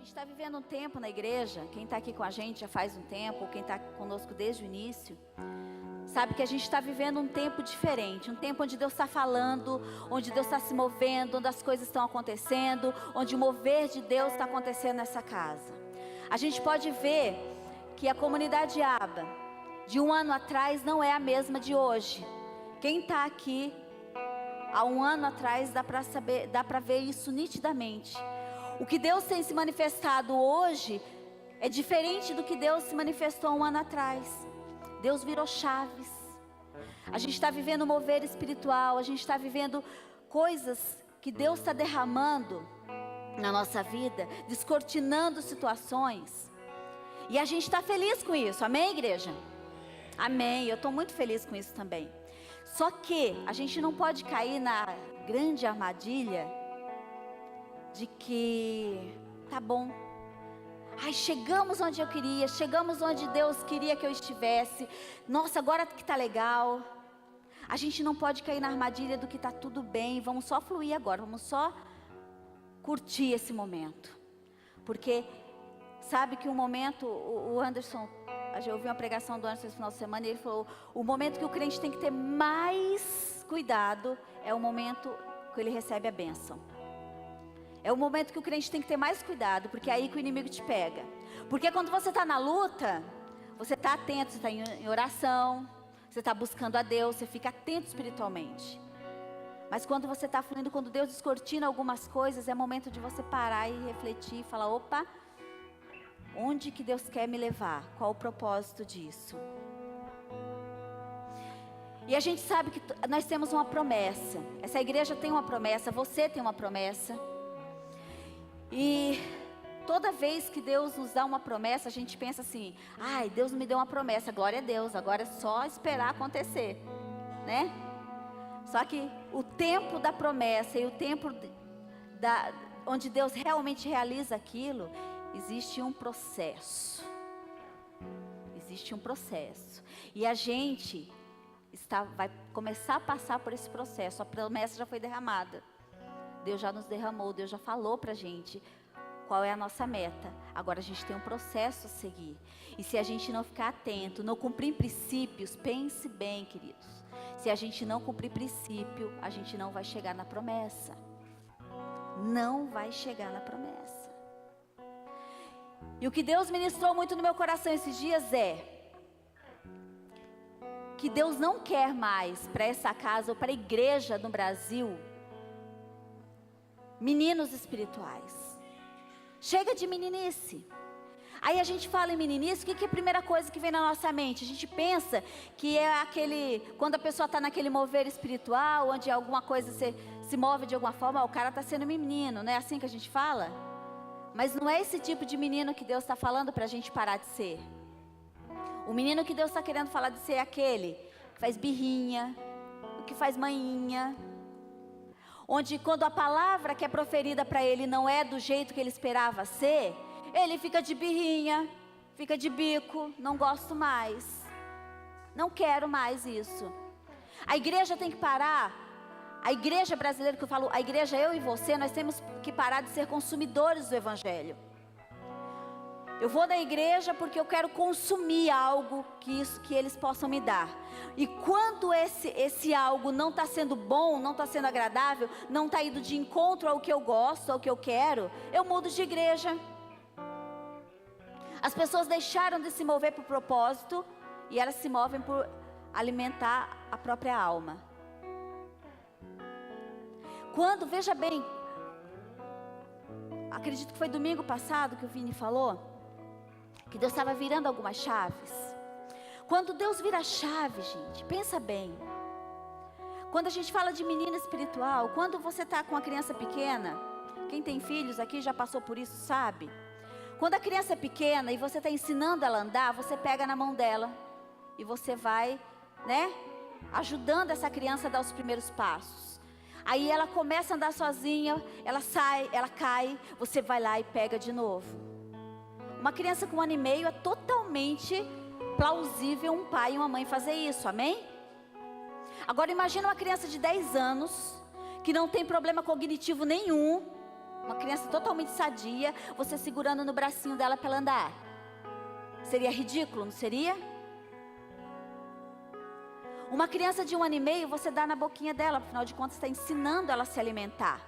gente está vivendo um tempo na igreja, quem está aqui com a gente já faz um tempo, ou quem está conosco desde o início, sabe que a gente está vivendo um tempo diferente, um tempo onde Deus está falando, onde Deus está se movendo, onde as coisas estão acontecendo, onde o mover de Deus está acontecendo nessa casa. A gente pode ver que a comunidade Aba, de um ano atrás, não é a mesma de hoje. Quem está aqui há um ano atrás, dá para ver isso nitidamente. O que Deus tem se manifestado hoje é diferente do que Deus se manifestou há um ano atrás. Deus virou chaves. A gente está vivendo um mover espiritual, a gente está vivendo coisas que Deus está derramando na nossa vida, descortinando situações. E a gente está feliz com isso, amém, igreja? Amém, eu estou muito feliz com isso também. Só que a gente não pode cair na grande armadilha de que, tá bom, ai, chegamos onde eu queria, chegamos onde Deus queria que eu estivesse, nossa, agora que tá legal. A gente não pode cair na armadilha do que tá tudo bem, vamos só fluir agora, vamos só curtir esse momento. Porque sabe que o momento, o Anderson, eu ouvi uma pregação do Anderson esse final de semana e ele falou, o momento que o crente tem que ter mais cuidado é o momento que ele recebe a bênção. É o momento que o crente tem que ter mais cuidado, porque é aí que o inimigo te pega. Porque quando você está na luta, você está atento, você está em oração, você está buscando a Deus, você fica atento espiritualmente. Mas quando você está fluindo, quando Deus descortina algumas coisas, é momento de você parar e refletir e falar, opa, onde que Deus quer me levar? Qual o propósito disso? E a gente sabe que nós temos uma promessa. Essa igreja tem uma promessa, você tem uma promessa. E toda vez que Deus nos dá uma promessa, a gente pensa assim, ai, Deus me deu uma promessa, glória a Deus, agora é só esperar acontecer, né? Só que o tempo da promessa e o tempo onde Deus realmente realiza aquilo, existe um processo. Existe um processo. E a gente vai começar a passar por esse processo. A promessa já foi derramada. Deus já nos derramou, Deus já falou pra gente qual é a nossa meta. Agora a gente tem um processo a seguir. E se a gente não ficar atento, não cumprir princípios, pense bem, queridos. Se a gente não cumprir princípio, a gente não vai chegar na promessa. Não vai chegar na promessa. E o que Deus ministrou muito no meu coração esses dias é que Deus não quer mais para essa casa ou para a igreja no Brasil meninos espirituais. Chega de meninice. Aí a gente fala em meninice, o que é a primeira coisa que vem na nossa mente? A gente pensa que é quando a pessoa está naquele mover espiritual, onde alguma coisa se move de alguma forma, o cara está sendo menino, não é assim que a gente fala? Mas não é esse tipo de menino que Deus está falando para a gente parar de ser. O menino que Deus está querendo falar de ser é aquele que faz birrinha, que faz manhinha, onde quando a palavra que é proferida para ele não é do jeito que ele esperava ser, ele fica de birrinha, fica de bico, não gosto mais, não quero mais isso. A igreja tem que parar, a igreja brasileira que eu falo, a igreja eu e você, nós temos que parar de ser consumidores do evangelho. Eu vou na igreja porque eu quero consumir algo que eles possam me dar. E quando esse algo não está sendo bom, não está sendo agradável, não está indo de encontro ao que eu gosto, ao que eu quero, eu mudo de igreja. As pessoas deixaram de se mover por propósito e elas se movem por alimentar a própria alma. Quando, veja bem, acredito que foi domingo passado que o Vini falou, que Deus estava virando algumas chaves. Quando Deus vira a chave, gente, pensa bem. Quando a gente fala de menina espiritual, quando você está com uma criança pequena, quem tem filhos aqui já passou por isso, sabe? Quando a criança é pequena e você está ensinando ela a andar, você pega na mão dela e você vai, né, ajudando essa criança a dar os primeiros passos. Aí ela começa a andar sozinha, ela sai, ela cai, você vai lá e pega de novo. Uma criança com 1 ano e meio é totalmente plausível um pai e uma mãe fazer isso, amém? Agora imagina uma criança de 10 anos, que não tem problema cognitivo nenhum, Uma criança totalmente sadia, você segurando no bracinho dela para ela andar. Seria ridículo, não seria? Uma criança de 1 ano e meio, você dá na boquinha dela, afinal de contas está ensinando ela a se alimentar.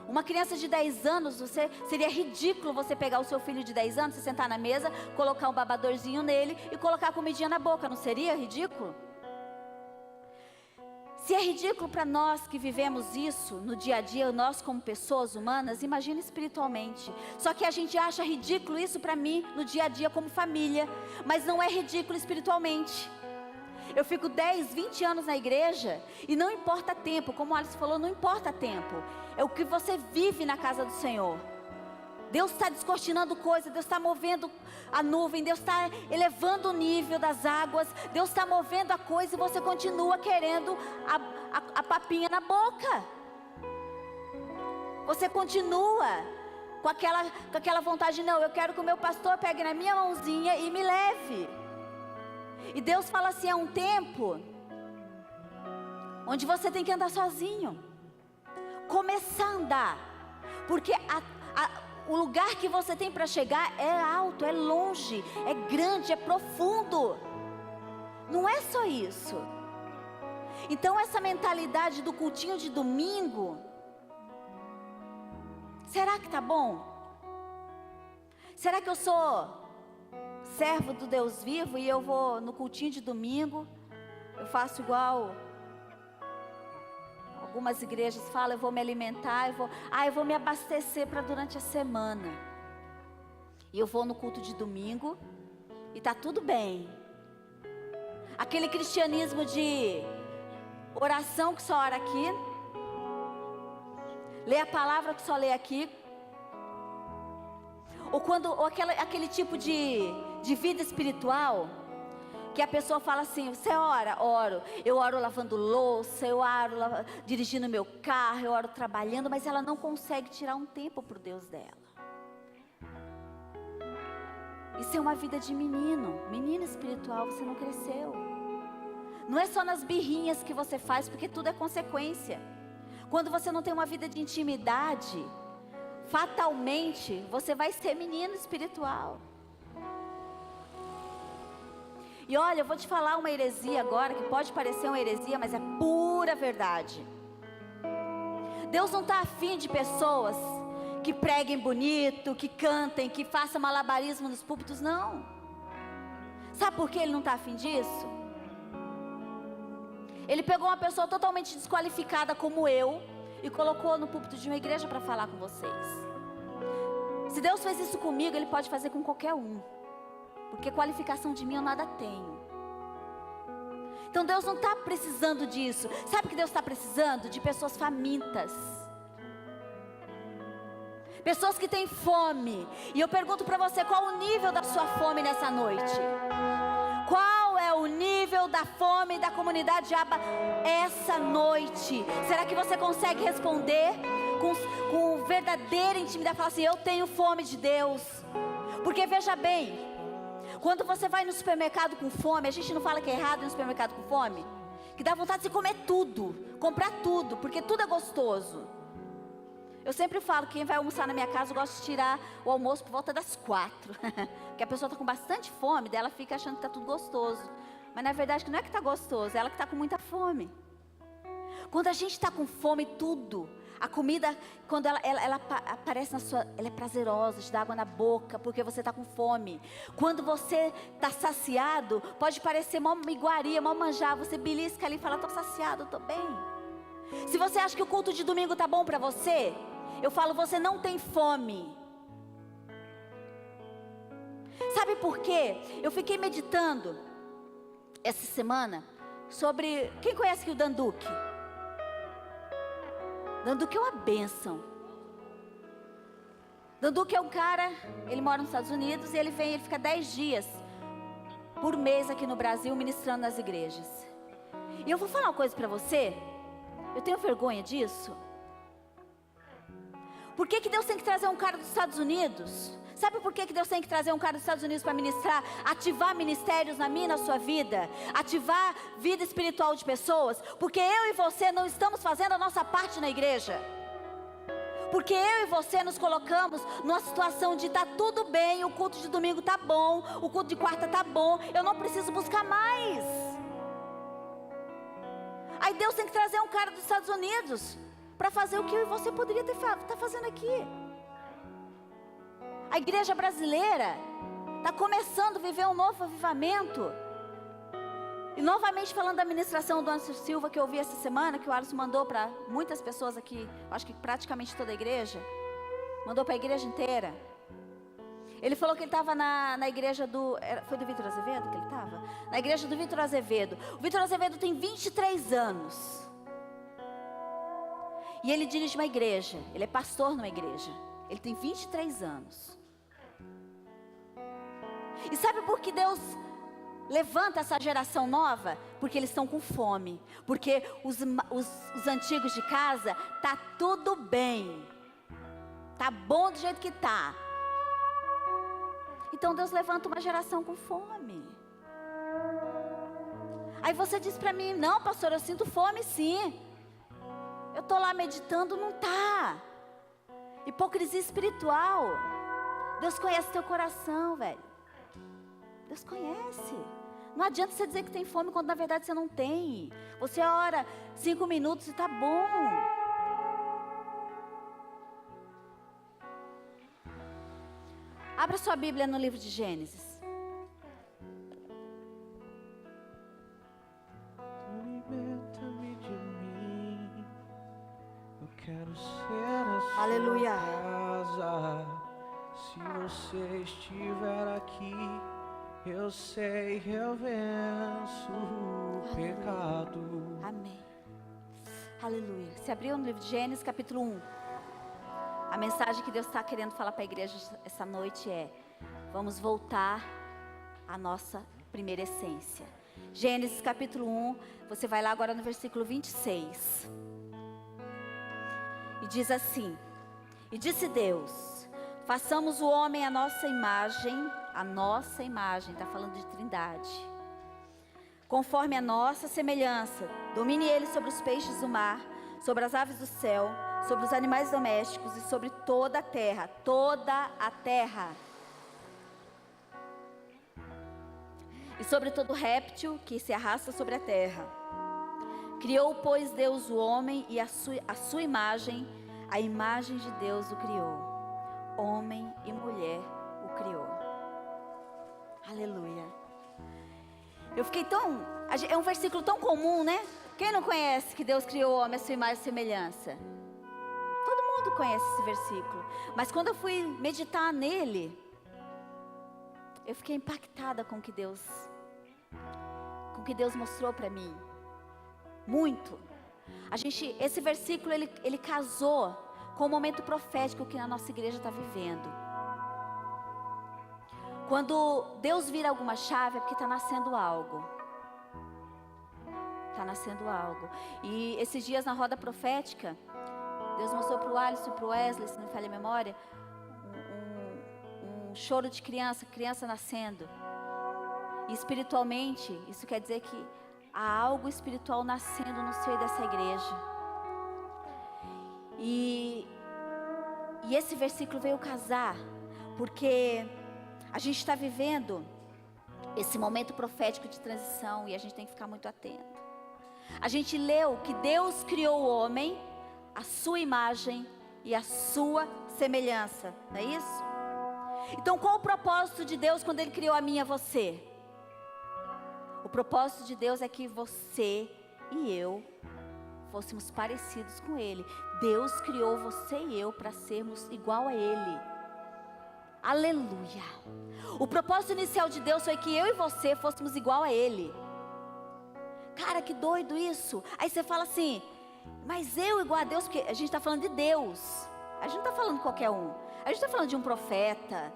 Uma criança de 10 anos, seria ridículo você pegar o seu filho de 10 anos, você sentar na mesa, colocar um babadorzinho nele e colocar a comidinha na boca, não seria ridículo? Se é ridículo para nós que vivemos isso no dia a dia, nós como pessoas humanas, imagina espiritualmente. Só que a gente acha ridículo isso para mim no dia a dia como família, mas não é ridículo espiritualmente. Eu fico 10, 20 anos na igreja e não importa tempo, como o Alice falou, não importa tempo. É o que você vive na casa do Senhor. Deus está descortinando coisas, Deus está movendo a nuvem, Deus está elevando o nível das águas, Deus está movendo a coisa e você continua querendo a papinha na boca. Você continua com aquela vontade, não, eu quero que o meu pastor pegue na minha mãozinha e me leve. E Deus fala assim, é um tempo onde você tem que andar sozinho. Começar a andar. Porque o lugar que você tem para chegar é alto, é longe, é grande, é profundo. Não é só isso. Então essa mentalidade do cultinho de domingo, será que tá bom? Será que eu sou servo do Deus vivo e eu vou no cultinho de domingo, eu faço igual algumas igrejas falam, eu vou me alimentar, eu vou me abastecer para durante a semana. E eu vou no culto de domingo e tá tudo bem. Aquele cristianismo de oração que só ora aqui, lê a palavra que só lê aqui, ou aquele tipo de vida espiritual, que a pessoa fala assim, você ora? Oro. Eu oro lavando louça, eu oro dirigindo meu carro, eu oro trabalhando, mas ela não consegue tirar um tempo para o Deus dela. Isso é uma vida de menino espiritual, você não cresceu. Não é só nas birrinhas que você faz, porque tudo é consequência. Quando você não tem uma vida de intimidade, fatalmente você vai ser menino espiritual. E olha, eu vou te falar uma heresia agora, que pode parecer uma heresia, mas é pura verdade. Deus não está afim de pessoas que preguem bonito, que cantem, que façam malabarismo nos púlpitos, não. Sabe por que Ele não está afim disso? Ele pegou uma pessoa totalmente desqualificada como eu e colocou no púlpito de uma igreja para falar com vocês. Se Deus fez isso comigo, Ele pode fazer com qualquer um. Porque qualificação de mim eu nada tenho. Então Deus não está precisando disso. Sabe o que Deus está precisando? De pessoas famintas. Pessoas que têm fome. E eu pergunto para você, qual o nível da sua fome nessa noite? Qual é o nível da fome da comunidade Aba essa noite? Será que você consegue responder com verdadeira intimidade? Falar assim, eu tenho fome de Deus. Porque veja bem, quando você vai no supermercado com fome, a gente não fala que é errado ir no supermercado com fome? Que dá vontade de comer tudo, comprar tudo, porque tudo é gostoso. Eu sempre falo, quem vai almoçar na minha casa, eu gosto de tirar o almoço por volta das 4. Porque a pessoa está com bastante fome, daí ela fica achando que está tudo gostoso. Mas na verdade não é que está gostoso, é ela que está com muita fome. Quando a gente está com fome, tudo, a comida, quando ela aparece ela é prazerosa, te dá água na boca, porque você está com fome. Quando você está saciado, pode parecer uma iguaria, uma manjar, você belisca ali e fala, estou saciado, estou bem. Se você acha que o culto de domingo está bom para você, eu falo, você não tem fome. Sabe por quê? Eu fiquei meditando essa semana sobre, quem conhece aqui o Dan Duque? Dan Duque é uma bênção. Dan Duque é um cara, ele mora nos Estados Unidos e ele fica 10 dias por mês aqui no Brasil ministrando nas igrejas. E eu vou falar uma coisa para você, eu tenho vergonha disso. Por que Deus tem que trazer um cara dos Estados Unidos? Sabe por que Deus tem que trazer um cara dos Estados Unidos para ministrar? Ativar ministérios na minha e na sua vida. Ativar vida espiritual de pessoas. Porque eu e você não estamos fazendo a nossa parte na igreja. Porque eu e você nos colocamos numa situação de tá tudo bem, o culto de domingo tá bom, o culto de quarta tá bom, eu não preciso buscar mais. Aí Deus tem que trazer um cara dos Estados Unidos para fazer o que eu e você poderia estar fazendo aqui. A igreja brasileira está começando a viver um novo avivamento. E novamente falando da ministração do Anderson Silva, que eu ouvi essa semana, que o Alisson mandou para muitas pessoas aqui, acho que praticamente toda a igreja, mandou para a igreja inteira. Ele falou que ele estava na igreja foi do Vitor Azevedo que ele estava? Na igreja do Vitor Azevedo. O Vitor Azevedo tem 23 anos. E ele dirige uma igreja, ele é pastor numa igreja. Ele tem 23 anos. E sabe por que Deus levanta essa geração nova? Porque eles estão com fome. Porque os antigos de casa, tá tudo bem. Tá bom do jeito que tá. Então Deus levanta uma geração com fome. Aí você diz para mim, não pastor, eu sinto fome sim. Eu estou lá meditando, não tá. Hipocrisia espiritual. Deus conhece teu coração, velho. Deus conhece. Não adianta você dizer que tem fome quando na verdade você não tem. Você ora 5 minutos e tá bom. Abra sua Bíblia no livro de Gênesis. Alimenta-me de mim. Eu quero ser a sua Aleluia. casa. Se você estiver aqui, eu sei que eu venço o pecado. Amém. Aleluia. Você abriu no livro de Gênesis, capítulo 1. A mensagem que Deus está querendo falar para a igreja essa noite é: vamos voltar à nossa primeira essência. Gênesis capítulo 1, você vai lá agora no versículo 26. E diz assim: e disse Deus, façamos o homem à nossa imagem, está falando de trindade, conforme a nossa semelhança, domine ele sobre os peixes do mar, sobre as aves do céu, sobre os animais domésticos e sobre toda a terra, e sobre todo réptil que se arrasta sobre a terra. Criou, pois, Deus o homem e a sua imagem, a imagem de Deus o criou, homem e mulher o criou. Aleluia. Eu fiquei é um versículo tão comum, né? Quem não conhece que Deus criou o homem à sua imagem e semelhança? Todo mundo conhece esse versículo. Mas quando eu fui meditar nele, eu fiquei impactada com o que Deus mostrou para mim. Muito. Esse versículo ele casou com o momento profético que a nossa igreja está vivendo. Quando Deus vira alguma chave é porque está nascendo algo. Está nascendo algo. E esses dias na roda profética, Deus mostrou para o Alisson e para o Wesley, se não me falha a memória, um choro de criança nascendo. E espiritualmente, isso quer dizer que há algo espiritual nascendo no seio dessa igreja. E esse versículo veio casar, porque a gente está vivendo esse momento profético de transição e a gente tem que ficar muito atento. A gente leu que Deus criou o homem, a sua imagem e a sua semelhança, não é isso? Então qual o propósito de Deus quando Ele criou a mim e a você? O propósito de Deus é que você e eu fôssemos parecidos com Ele. Deus criou você e eu para sermos igual a Ele. Aleluia. O propósito inicial de Deus foi que eu e você fôssemos igual a Ele. Cara, que doido isso. Aí você fala assim, mas eu igual a Deus, porque a gente está falando de Deus. A gente não está falando de qualquer um. A gente está falando de um profeta.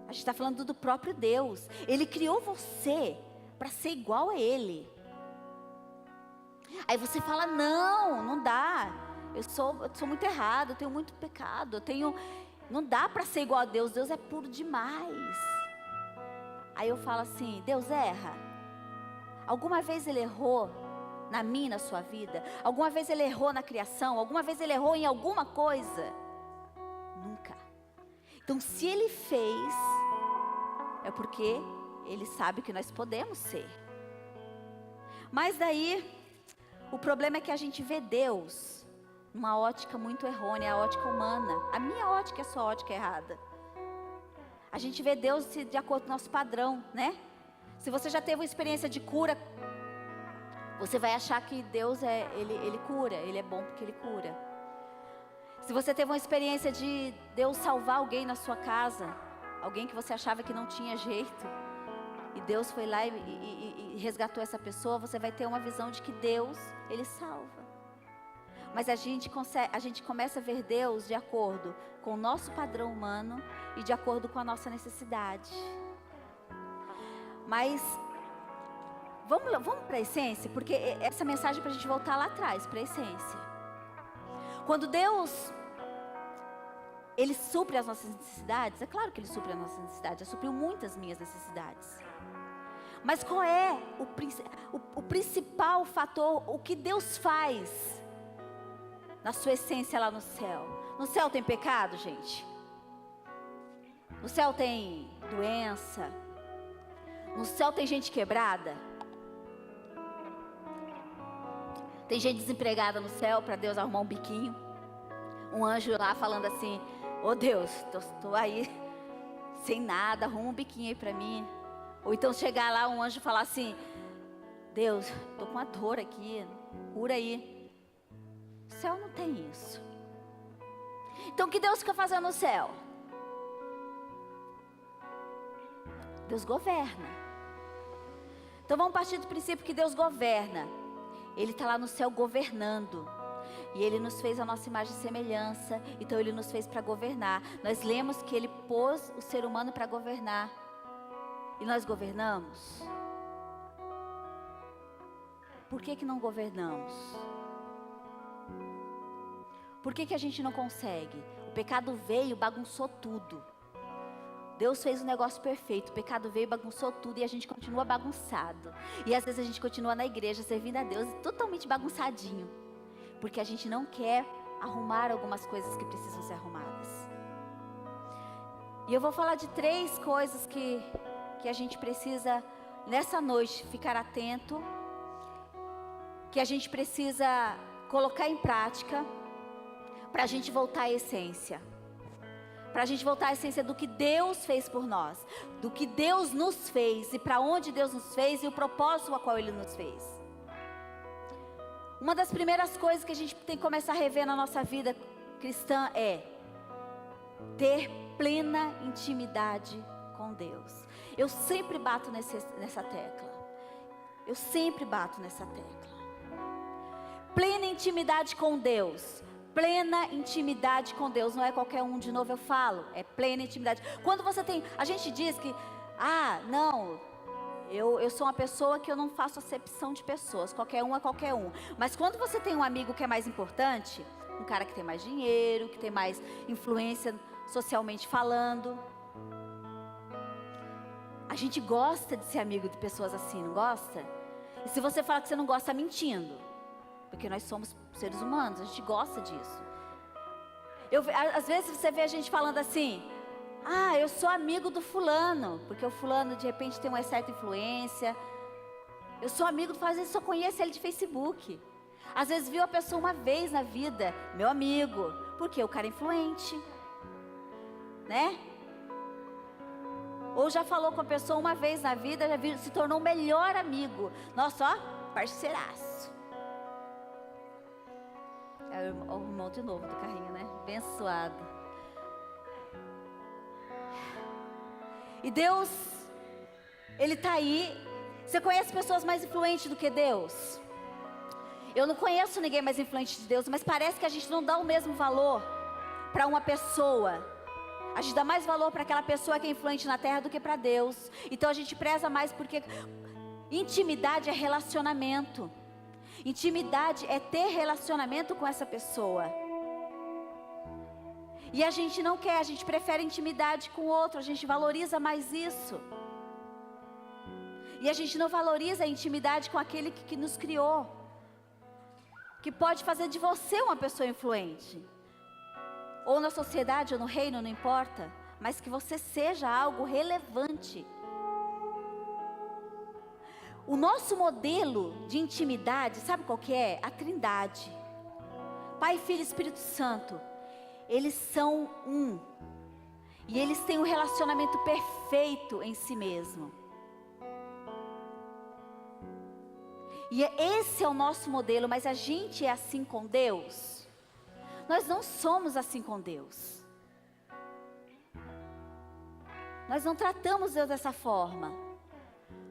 A gente está falando do próprio Deus. Ele criou você para ser igual a Ele. Aí você fala, não dá. Eu sou muito errado, eu tenho muito pecado, não dá para ser igual a Deus. Deus é puro demais. Aí eu falo assim, Deus erra? Alguma vez Ele errou na minha, na sua vida? Alguma vez Ele errou na criação? Alguma vez Ele errou em alguma coisa? Então, se Ele fez, é porque Ele sabe que nós podemos ser. Mas daí, o problema é que a gente vê Deus numa ótica muito errônea, a ótica humana. A minha ótica é só a ótica errada. A gente vê Deus de acordo com o nosso padrão, né? Se você já teve uma experiência de cura, você vai achar que Deus Ele cura, Ele é bom porque Ele cura. Se você teve uma experiência de Deus salvar alguém na sua casa, alguém que você achava que não tinha jeito, e Deus foi lá e resgatou essa pessoa, você vai ter uma visão de que Deus, Ele salva. Mas a gente começa a ver Deus de acordo com o nosso padrão humano e de acordo com a nossa necessidade. Mas vamos para a essência, porque essa mensagem é para a gente voltar lá atrás, para a essência. Quando Deus, Ele supre as nossas necessidades, é claro que Ele supre as nossas necessidades, já supriu muitas minhas necessidades. Mas qual é o principal fator, o que Deus faz na sua essência lá no céu? No céu tem pecado, gente? No céu tem doença? No céu tem gente quebrada? Tem gente desempregada no céu para Deus arrumar um biquinho? Um anjo lá falando assim: ô Deus, tô aí sem nada, arruma um biquinho aí para mim. Ou então chegar lá um anjo e falar assim: Deus, tô com uma dor aqui, cura aí. O céu não tem isso. Então o que Deus fica fazendo no céu? Deus governa. Então vamos partir do princípio que Deus governa. Ele está lá no céu governando. E Ele nos fez a nossa imagem e semelhança. Então Ele nos fez para governar. Nós lemos que Ele pôs o ser humano para governar. E nós governamos? Por que não governamos? Por que a gente não consegue? O pecado veio e bagunçou tudo. Deus fez um negócio perfeito, o pecado veio e bagunçou tudo e a gente continua bagunçado. E às vezes a gente continua na igreja servindo a Deus totalmente bagunçadinho. Porque a gente não quer arrumar algumas coisas que precisam ser arrumadas. E eu vou falar de 3 coisas que a gente precisa, nessa noite, ficar atento. Que a gente precisa colocar em prática para a gente voltar à essência. Para a gente voltar à essência do que Deus fez por nós, do que Deus nos fez e para onde Deus nos fez e o propósito a qual Ele nos fez. Uma das primeiras coisas que a gente tem que começar a rever na nossa vida cristã é ter plena intimidade com Deus. Eu sempre bato nessa tecla. Eu sempre bato nessa tecla. Plena intimidade com Deus. Plena intimidade com Deus, não é qualquer um, de novo eu falo, é plena intimidade. Quando você tem, a gente diz que, não, eu sou uma pessoa que eu não faço acepção de pessoas, qualquer um é qualquer um. Mas quando você tem um amigo que é mais importante, um cara que tem mais dinheiro, que tem mais influência socialmente falando, a gente gosta de ser amigo de pessoas assim, não gosta? E se você fala que você não gosta, está mentindo. Porque nós somos seres humanos, a gente gosta disso. Às vezes você vê a gente falando assim: eu sou amigo do fulano, porque o fulano de repente tem uma certa influência. Eu sou amigo do fulano, às vezes só conheço ele de Facebook. Às vezes viu a pessoa uma vez na vida, meu amigo, porque o cara é influente, né? Ou já falou com a pessoa uma vez na vida, se tornou o melhor amigo. Nossa, ó, parceiraço. É o irmão de novo do carrinho, né? Abençoado. E Deus, Ele está aí. Você conhece pessoas mais influentes do que Deus? Eu não conheço ninguém mais influente de Deus, mas parece que a gente não dá o mesmo valor para uma pessoa. A gente dá mais valor para aquela pessoa que é influente na terra do que para Deus. Então a gente preza mais porque intimidade é relacionamento. Intimidade é ter relacionamento com essa pessoa. E a gente não quer, a gente prefere intimidade com o outro, a gente valoriza mais isso. E a gente não valoriza a intimidade com aquele que nos criou, que pode fazer de você uma pessoa influente. Ou na sociedade, ou no reino, não importa. mas que você seja algo relevante. O nosso modelo de intimidade, sabe qual que é? A Trindade. Pai, Filho e Espírito Santo. Eles são um. E eles têm um relacionamento perfeito em si mesmo. E esse é o nosso modelo, mas a gente é assim com Deus? Nós não somos assim com Deus. Nós não tratamos Deus dessa forma,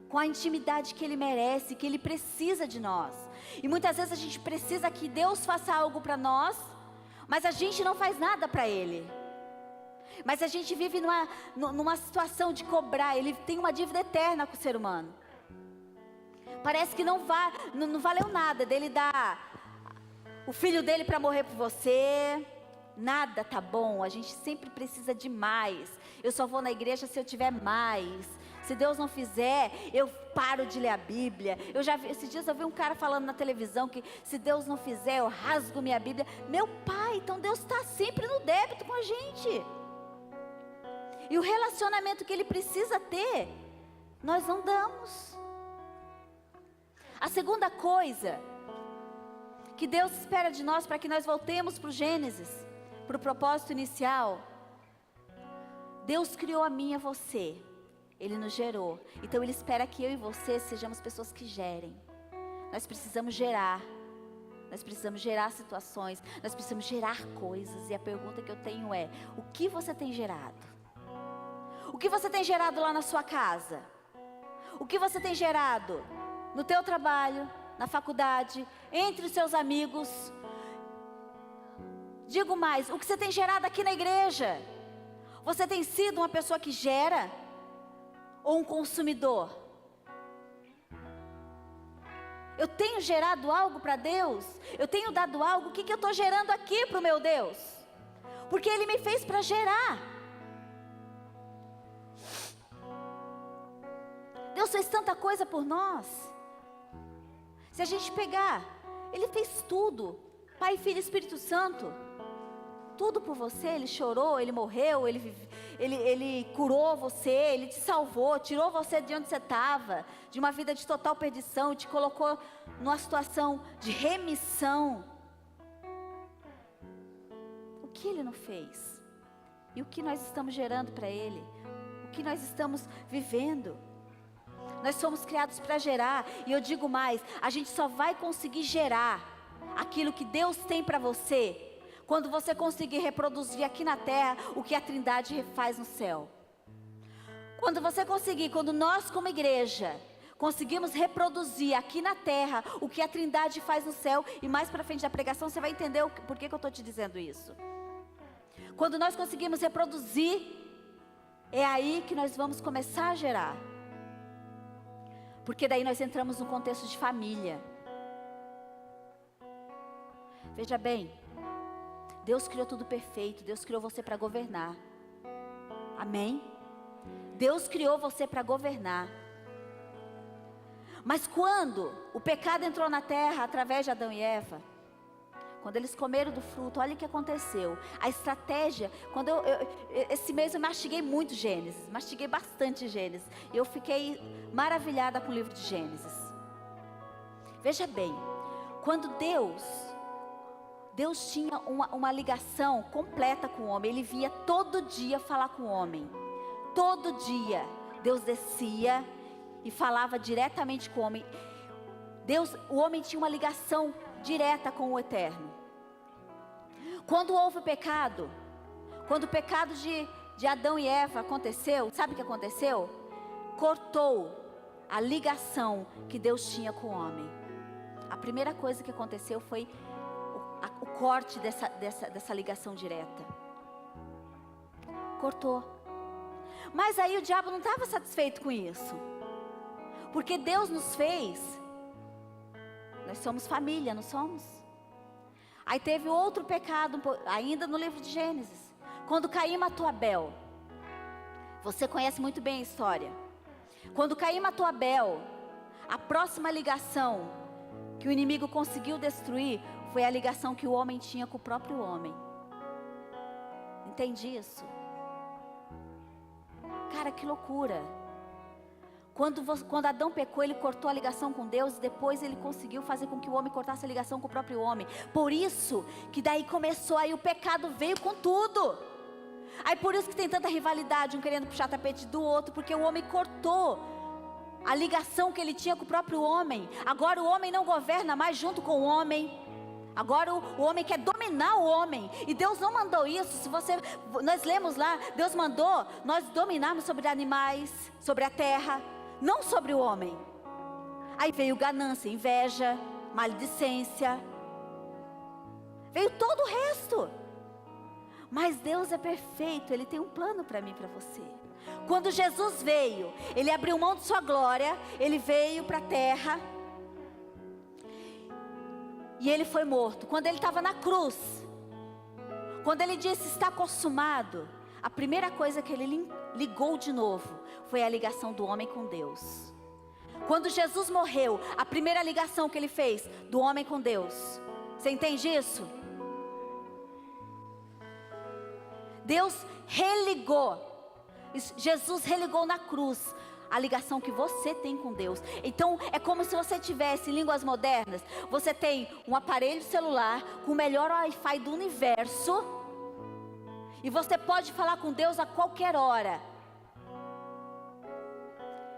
com a intimidade que Ele merece, que Ele precisa de nós. E muitas vezes a gente precisa que Deus faça algo para nós, mas a gente não faz nada para Ele. Mas a gente vive numa situação de cobrar. Ele tem uma dívida eterna com o ser humano. Parece que não valeu nada dele dar o filho dele para morrer por você. Nada tá bom, a gente sempre precisa de mais. Eu só vou na igreja se eu tiver mais. Se Deus não fizer, eu paro de ler a Bíblia. Esses dias eu vi um cara falando na televisão que se Deus não fizer, eu rasgo minha Bíblia. Meu pai, então Deus está sempre no débito com a gente. E o relacionamento que Ele precisa ter, nós não damos. A segunda coisa que Deus espera de nós para que nós voltemos para o Gênesis, para o propósito inicial. Deus criou a mim e a você. Ele nos gerou. Então Ele espera que eu e você sejamos pessoas que gerem. Nós precisamos gerar. Nós precisamos gerar situações. Nós precisamos gerar coisas. E a pergunta que eu tenho é: o que você tem gerado? O que você tem gerado lá na sua casa? O que você tem gerado no teu trabalho, na faculdade, entre os seus amigos? Digo mais, o que você tem gerado aqui na igreja? Você tem sido uma pessoa que gera ou um consumidor? Eu tenho gerado algo para Deus? Eu tenho dado algo? O que eu estou gerando aqui para o meu Deus? Porque Ele me fez para gerar. Deus fez tanta coisa por nós. Se a gente pegar, Ele fez tudo. Pai, Filho e Espírito Santo. Tudo por você. Ele chorou, Ele morreu, Ele curou você, Ele te salvou, tirou você de onde você estava, de uma vida de total perdição, te colocou numa situação de remissão. O que Ele não fez? E o que nós estamos gerando para Ele? O que nós estamos vivendo? Nós somos criados para gerar. E eu digo mais, a gente só vai conseguir gerar aquilo que Deus tem para você quando você conseguir reproduzir aqui na terra o que a Trindade faz no céu. Quando nós como igreja conseguimos reproduzir aqui na terra o que a Trindade faz no céu. E mais para frente da pregação você vai entender por que eu estou te dizendo isso. Quando nós conseguimos reproduzir, é aí que nós vamos começar a gerar. Porque daí nós entramos num contexto de família. Veja bem, Deus criou tudo perfeito. Deus criou você para governar. Amém? Deus criou você para governar. Mas quando o pecado entrou na terra através de Adão e Eva, quando eles comeram do fruto, olha o que aconteceu. A estratégia, esse mês eu mastiguei muito Gênesis, mastiguei bastante Gênesis. E eu fiquei maravilhada com o livro de Gênesis. Veja bem, quando Deus tinha uma ligação completa com o homem. Ele vinha todo dia falar com o homem. Todo dia Deus descia e falava diretamente com o homem. O homem tinha uma ligação direta com o Eterno. Quando houve o pecado, quando o pecado de Adão e Eva aconteceu, sabe o que aconteceu? Cortou a ligação que Deus tinha com o homem. A primeira coisa que aconteceu foi o corte dessa ligação direta. Cortou. Mas aí o diabo não estava satisfeito com isso. Porque Deus nos fez. Nós somos família, não somos? Aí teve outro pecado, ainda no livro de Gênesis. Quando Caim matou Abel. Você conhece muito bem a história. Quando Caim matou Abel, a próxima ligação que o inimigo conseguiu destruir foi a ligação que o homem tinha com o próprio homem. Entende isso? Cara, que loucura. Quando Adão pecou, ele cortou a ligação com Deus, e depois ele conseguiu fazer com que o homem cortasse a ligação com o próprio homem. Por isso que daí começou, aí o pecado veio com tudo. Aí por isso que tem tanta rivalidade, um querendo puxar tapete do outro, porque o homem cortou a ligação que ele tinha com o próprio homem. Agora o homem não governa mais junto com o homem. Agora o homem quer dominar o homem. E Deus não mandou isso. Nós lemos lá, Deus mandou nós dominarmos sobre animais, sobre a terra, não sobre o homem. Aí veio ganância, inveja, maledicência, veio todo o resto. Mas Deus é perfeito, Ele tem um plano para mim e para você. Quando Jesus veio, Ele abriu mão de sua glória, Ele veio para a terra, e Ele foi morto. Quando Ele estava na cruz, quando Ele disse está consumado, a primeira coisa que Ele ligou de novo foi a ligação do homem com Deus. Quando Jesus morreu, a primeira ligação que Ele fez do homem com Deus. Você entende isso? Deus religou, Jesus religou na cruz a ligação que você tem com Deus. Então é como se você tivesse, em línguas modernas, você tem um aparelho celular com o melhor Wi-Fi do universo, e você pode falar com Deus a qualquer hora.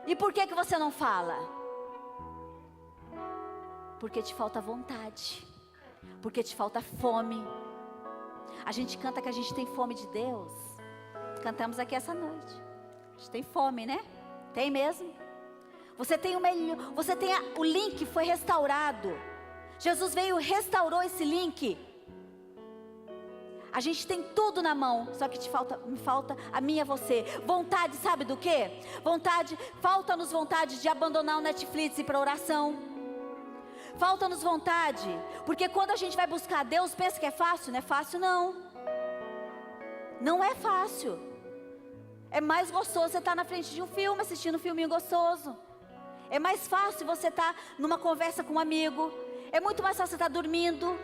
E por que você não fala? Porque te falta vontade, porque te falta fome. A gente canta que a gente tem fome de Deus. Cantamos aqui essa noite. A gente tem fome, né? Tem mesmo. Você tem o melhor, o link foi restaurado. Jesus veio e restaurou esse link. A gente tem tudo na mão, só que me falta a minha, você. Vontade, sabe do quê? Falta-nos vontade de abandonar o Netflix e ir para oração. Falta-nos vontade, porque quando a gente vai buscar Deus, pensa que é fácil? Não é fácil não. Não é fácil. É mais gostoso você estar na frente de um filme, assistindo um filminho gostoso. É mais fácil você estar numa conversa com um amigo. É muito mais fácil você estar dormindo.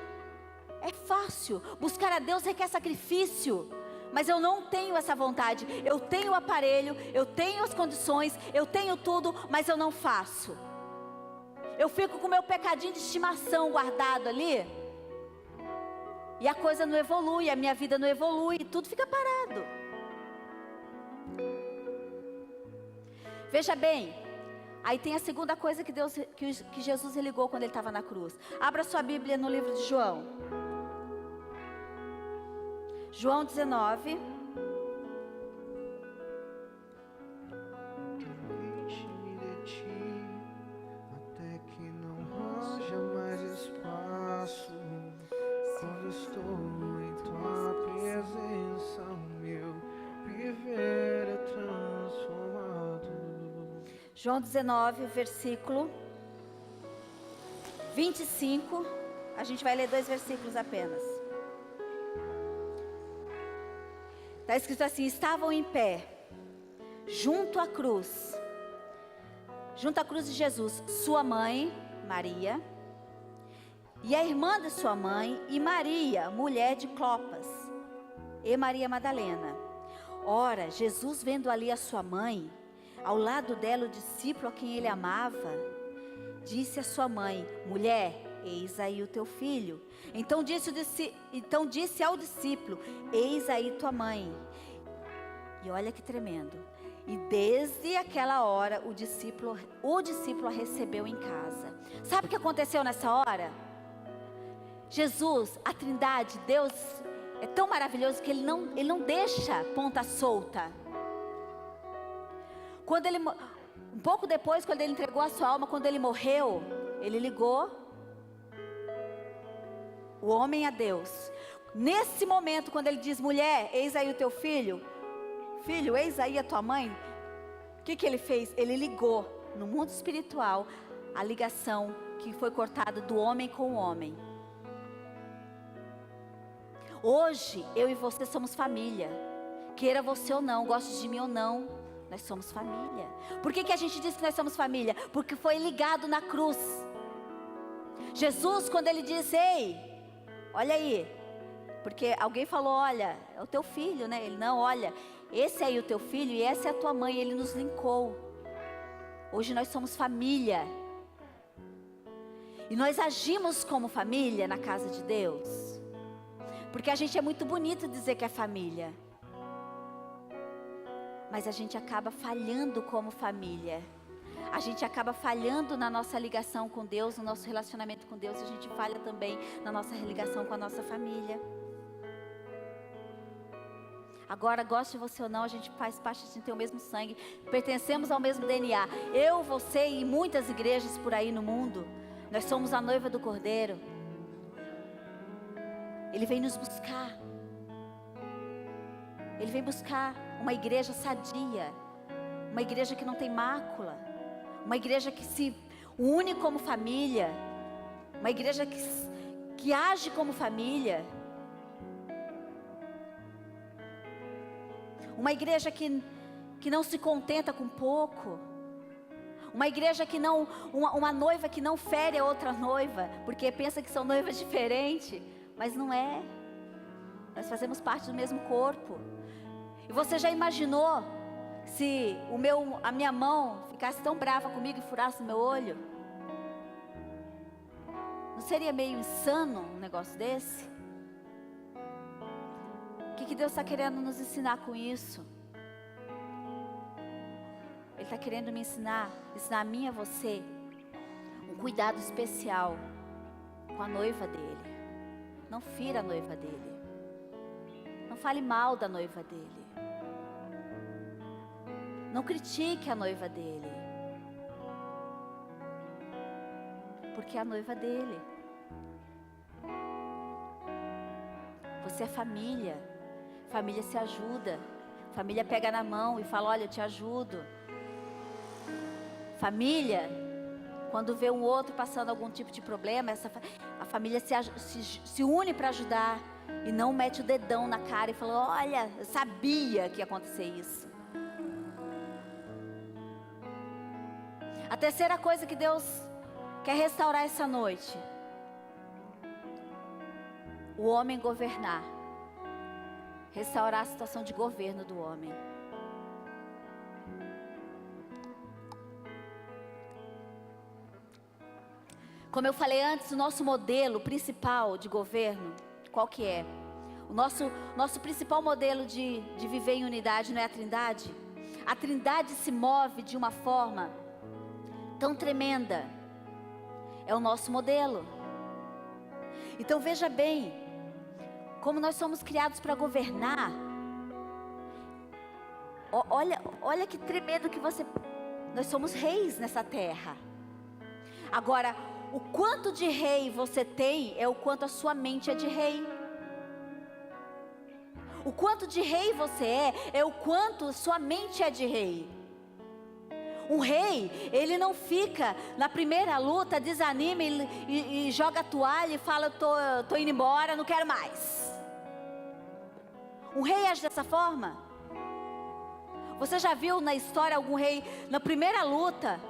É fácil. Buscar a Deus requer sacrifício. Mas eu não tenho essa vontade. Eu tenho o aparelho, eu tenho as condições, eu tenho tudo, mas eu não faço. Eu fico com o meu pecadinho de estimação guardado ali, e a coisa não evolui, a minha vida não evolui, tudo fica parado. Veja bem, aí tem a segunda coisa que Jesus ligou quando Ele estava na cruz. Abra sua Bíblia no livro de João. João 19. João 19, versículo 25. A gente vai ler 2 versículos apenas. Está escrito assim: estavam em pé, junto à cruz de Jesus, sua mãe, Maria, e a irmã de sua mãe, e Maria, mulher de Clopas, e Maria Madalena. Ora, Jesus, vendo ali a sua mãe, ao lado dela o discípulo a quem Ele amava, disse à sua mãe: mulher, eis aí o teu filho. Então disse ao discípulo: eis aí tua mãe. E olha que tremendo. E desde aquela hora o discípulo a recebeu em casa. Sabe o que aconteceu nessa hora? Jesus, a Trindade, Deus é tão maravilhoso que Ele não deixa ponta solta. Um pouco depois, quando Ele entregou a sua alma, quando Ele morreu, Ele ligou o homem a Deus. Nesse momento, quando Ele diz: mulher, eis aí o teu filho, filho, eis aí a tua mãe, o que Ele fez? Ele ligou no mundo espiritual a ligação que foi cortada do homem com o homem. Hoje, eu e você somos família. Queira você ou não, goste de mim ou não, nós somos família. Por que a gente diz que nós somos família? Porque foi ligado na cruz. Jesus, quando Ele disse: ei, olha aí, porque alguém falou: olha, é o teu filho, né? Ele: não, olha, esse aí é o teu filho e essa é a tua mãe, ele nos linkou. Hoje nós somos família. E nós agimos como família na casa de Deus. Porque a gente é muito bonito dizer que é família. Mas a gente acaba falhando como família. A gente acaba falhando na nossa ligação com Deus, no nosso relacionamento com Deus. A gente falha também na nossa ligação com a nossa família. Agora, goste você ou não, a gente faz parte, a gente tem o mesmo sangue, pertencemos ao mesmo DNA. Eu, você e muitas igrejas por aí no mundo, nós somos a noiva do Cordeiro. Ele vem nos buscar. Ele vem buscar uma igreja sadia, uma igreja que não tem mácula, uma igreja que se une como família, uma igreja que age como família. Uma igreja que não se contenta com pouco. Uma igreja que não, uma noiva que não fere a outra noiva, porque pensa que são noivas diferentes, mas não é. Nós fazemos parte do mesmo corpo. E você já imaginou se a minha mão ficasse tão brava comigo e furasse meu olho? Não seria meio insano um negócio desse? O que Deus está querendo nos ensinar com isso? Ele está querendo me ensinar a mim e a você, um cuidado especial com a noiva dele. Não fira a noiva dele. Não fale mal da noiva dele. Não critique a noiva dele. Porque é a noiva dele. Você é família. Família se ajuda. Família pega na mão e fala: olha, eu te ajudo. Família, quando vê um outro passando algum tipo de problema, a família se une para ajudar. E não mete o dedão na cara e fala: olha, eu sabia que ia acontecer isso. A terceira coisa que Deus quer restaurar essa noite: o homem governar. Restaurar a situação de governo do homem. Como eu falei antes, o nosso modelo principal de governo, qual que é? O nosso principal modelo de viver em unidade não é a Trindade? A Trindade se move de uma forma tão tremenda. É o nosso modelo. Então veja bem, como nós somos criados para governar. Olha que tremendo que nós somos reis nessa terra. Agora, o quanto de rei você tem é o quanto a sua mente é de rei. O quanto de rei você é o quanto sua mente é de rei. Um rei, ele não fica na primeira luta, desanima e joga a toalha e fala: tô indo embora, não quero mais. Um rei age dessa forma? Você já viu na história algum rei, na primeira luta,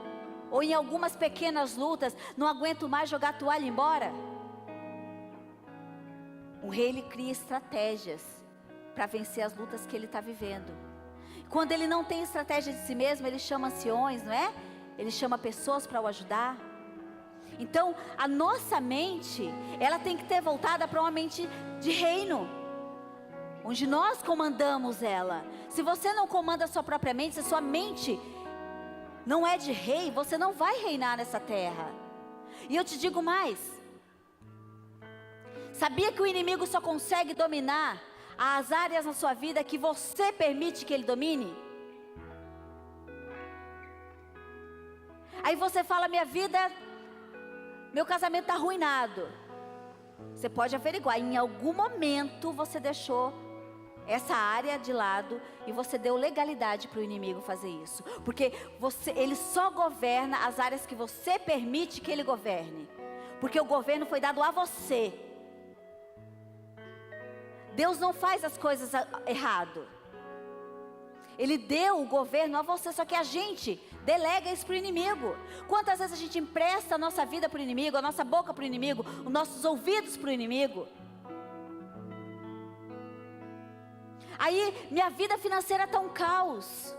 ou em algumas pequenas lutas, não aguento mais, jogar a toalha e ir embora? Um rei, ele cria estratégias para vencer as lutas que ele está vivendo. Quando ele não tem estratégia de si mesmo, ele chama anciões, não é? Ele chama pessoas para o ajudar. Então, a nossa mente, ela tem que ter voltada para uma mente de reino, onde nós comandamos ela. Se você não comanda a sua própria mente, se a sua mente não é de rei, você não vai reinar nessa terra. E eu te digo mais: sabia que o inimigo só consegue dominar as áreas na sua vida que você permite que ele domine? Aí você fala: minha vida, meu casamento está arruinado. Você pode averiguar, em algum momento você deixou essa área de lado e você deu legalidade para o inimigo fazer isso. Porque ele só governa as áreas que você permite que ele governe. Porque o governo foi dado a você. Deus não faz as coisas errado. Ele deu o governo a você, só que a gente delega isso para o inimigo. Quantas vezes a gente empresta a nossa vida para o inimigo, a nossa boca para o inimigo, os nossos ouvidos para o inimigo? Aí minha vida financeira está um caos.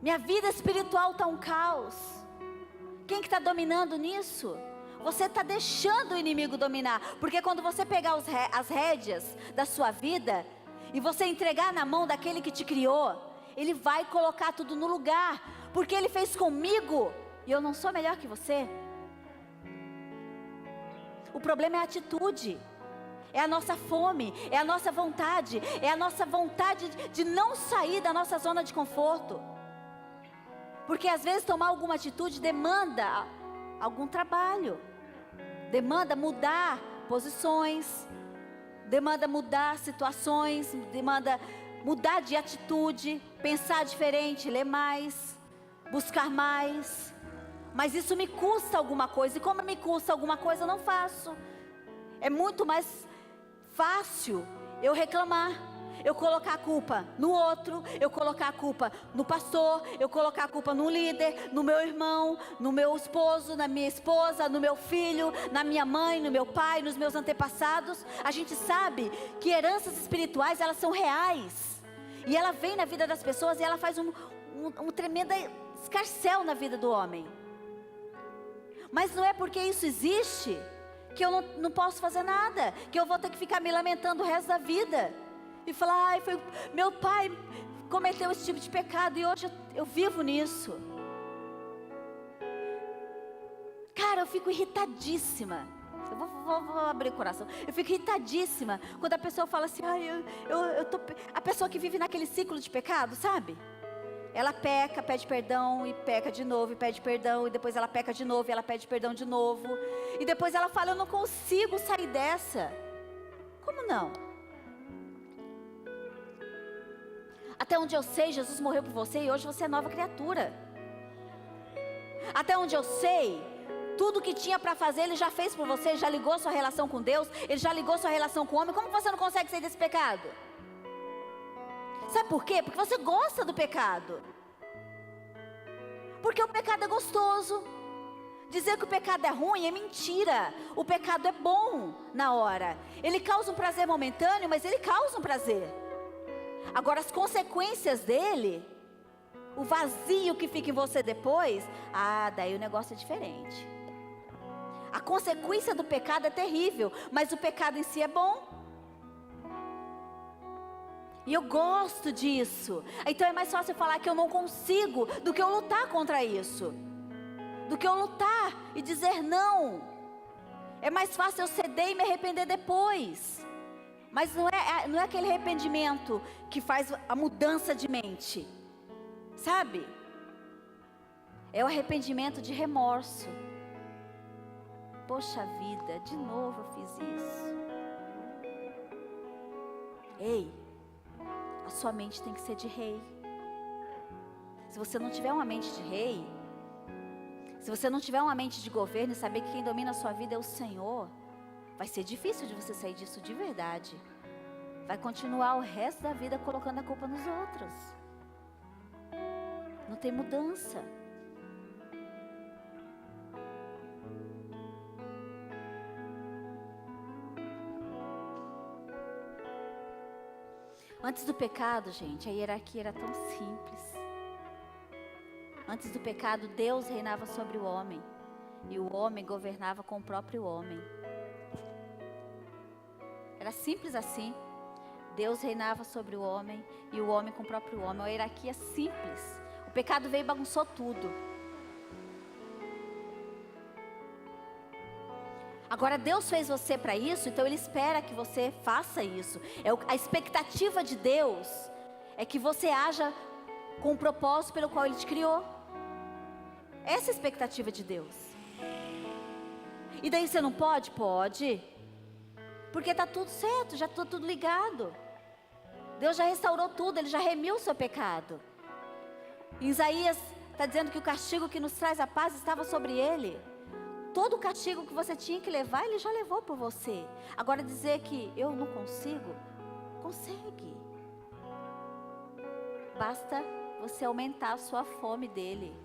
Minha vida espiritual está um caos. Quem que está dominando nisso? Você está deixando o inimigo dominar. Porque quando você pegar as rédeas da sua vida e você entregar na mão daquele que te criou, ele vai colocar tudo no lugar. Porque ele fez comigo e eu não sou melhor que você. O problema é a atitude. É a nossa fome, é a nossa vontade, é a nossa vontade de não sair da nossa zona de conforto. Porque às vezes tomar alguma atitude demanda algum trabalho, demanda mudar posições, demanda mudar situações, demanda mudar de atitude, pensar diferente, ler mais, buscar mais. Mas isso me custa alguma coisa, e como me custa alguma coisa, eu não faço. É muito mais fácil eu reclamar, eu colocar a culpa no outro, eu colocar a culpa no pastor, eu colocar a culpa no líder, no meu irmão, no meu esposo, na minha esposa, no meu filho, na minha mãe, no meu pai, nos meus antepassados. A gente sabe que heranças espirituais, elas são reais, e ela vem na vida das pessoas e ela faz um tremendo escarcéu na vida do homem. Mas não é porque isso existe que eu não posso fazer nada, que eu vou ter que ficar me lamentando o resto da vida e falar, ai, meu pai cometeu esse tipo de pecado e hoje eu vivo nisso. Cara, eu fico irritadíssima. Eu vou abrir o coração. Eu fico irritadíssima quando a pessoa fala assim, ai, a pessoa que vive naquele ciclo de pecado, sabe? Ela peca, pede perdão e peca de novo e pede perdão, e depois ela peca de novo e ela pede perdão de novo, e depois ela fala, eu não consigo sair dessa. Como não? Até onde eu sei, Jesus morreu por você e hoje você é nova criatura. Até onde eu sei, tudo que tinha para fazer Ele já fez por você. Ele já ligou sua relação com Deus, Ele já ligou sua relação com o homem. Como você não consegue sair desse pecado? Sabe por quê? Porque você gosta do pecado. Porque o pecado é gostoso. Dizer que o pecado é ruim é mentira. O pecado é bom na hora. Ele causa um prazer momentâneo, mas ele causa um prazer. Agora as consequências dele, o vazio que fica em você depois, daí o negócio é diferente. A consequência do pecado é terrível, mas o pecado em si é bom. E eu gosto disso. Então é mais fácil falar que eu não consigo do que eu lutar contra isso. Do que eu lutar e dizer não. É mais fácil eu ceder e me arrepender depois. Mas não é aquele arrependimento que faz a mudança de mente. Sabe? É o arrependimento de remorso. Poxa vida, de novo eu fiz isso. Ei, a sua mente tem que ser de rei. Se você não tiver uma mente de rei, se você não tiver uma mente de governo e saber que quem domina a sua vida é o Senhor, vai ser difícil de você sair disso de verdade. Vai continuar o resto da vida colocando a culpa nos outros. Não tem mudança. Antes do pecado, gente, a hierarquia era tão simples. Antes do pecado, Deus reinava sobre o homem. E o homem governava com o próprio homem. Era simples assim. Deus reinava sobre o homem e o homem com o próprio homem. Uma hierarquia simples. O pecado veio e bagunçou tudo. Agora Deus fez você para isso, então Ele espera que você faça isso. A expectativa de Deus é que você haja com o propósito pelo qual Ele te criou. Essa é a expectativa de Deus. E daí você não pode? Pode. Porque está tudo certo, já está tudo ligado. Deus já restaurou tudo, Ele já remiu o seu pecado. Em Isaías está dizendo que o castigo que nos traz a paz estava sobre Ele. Todo o castigo que você tinha que levar, Ele já levou por você. Agora dizer que eu não consigo, consegue. Basta você aumentar a sua fome dEle.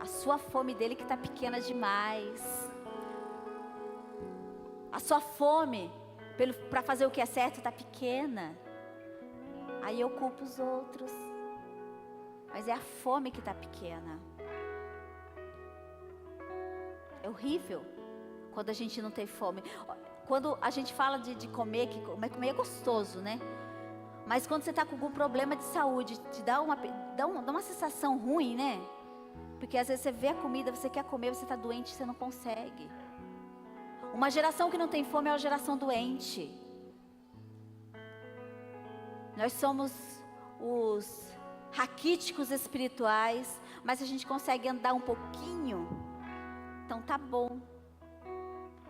A sua fome dEle que está pequena demais. A sua fome para fazer o que é certo está pequena. Aí eu culpo os outros. Mas é a fome que está pequena. É horrível quando a gente não tem fome. Quando a gente fala de comer, que comer é gostoso, né? Mas quando você está com algum problema de saúde, te dá uma sensação ruim, né? Porque às vezes você vê a comida, você quer comer, você está doente, você não consegue. Uma geração que não tem fome é uma geração doente. Nós somos os raquíticos espirituais, mas a gente consegue andar um pouquinho, então tá bom.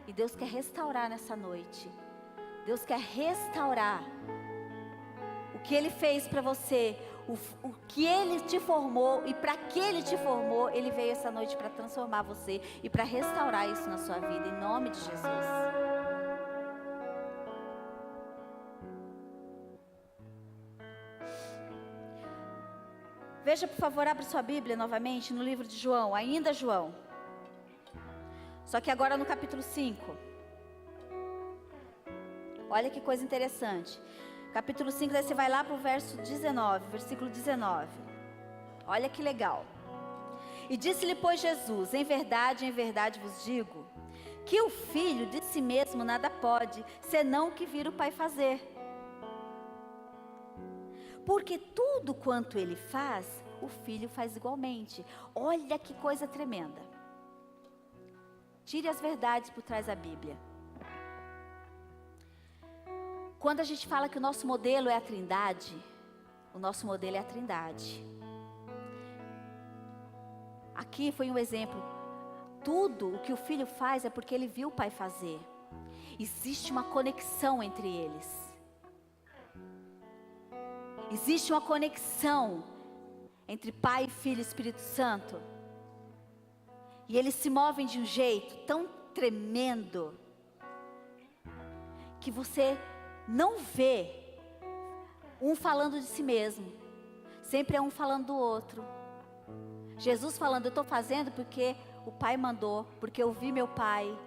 E Deus quer restaurar nessa noite. Deus quer restaurar o que Ele fez para você, o que Ele te formou e para que Ele te formou. Ele veio essa noite para transformar você e para restaurar isso na sua vida, em nome de Jesus. Veja, por favor, abre sua Bíblia novamente no livro de João, ainda João. Só que agora no capítulo 5. Olha que coisa interessante. Capítulo 5, daí você vai lá para o versículo 19. Olha que legal. E disse-lhe, pois, Jesus: em verdade vos digo, que o filho de si mesmo nada pode, senão o que vir o Pai fazer. Porque tudo quanto ele faz, o filho faz igualmente. Olha que coisa tremenda. Tire as verdades por trás da Bíblia. Quando a gente fala que o nosso modelo é a Trindade, o nosso modelo é a Trindade. Aqui foi um exemplo. Tudo o que o filho faz é porque ele viu o Pai fazer. Existe uma conexão entre eles. Existe uma conexão entre Pai, Filho e Espírito Santo. E eles se movem de um jeito tão tremendo que você não vê um falando de si mesmo. Sempre é um falando do outro. Jesus falando, eu estou fazendo porque o Pai mandou, porque eu vi meu Pai.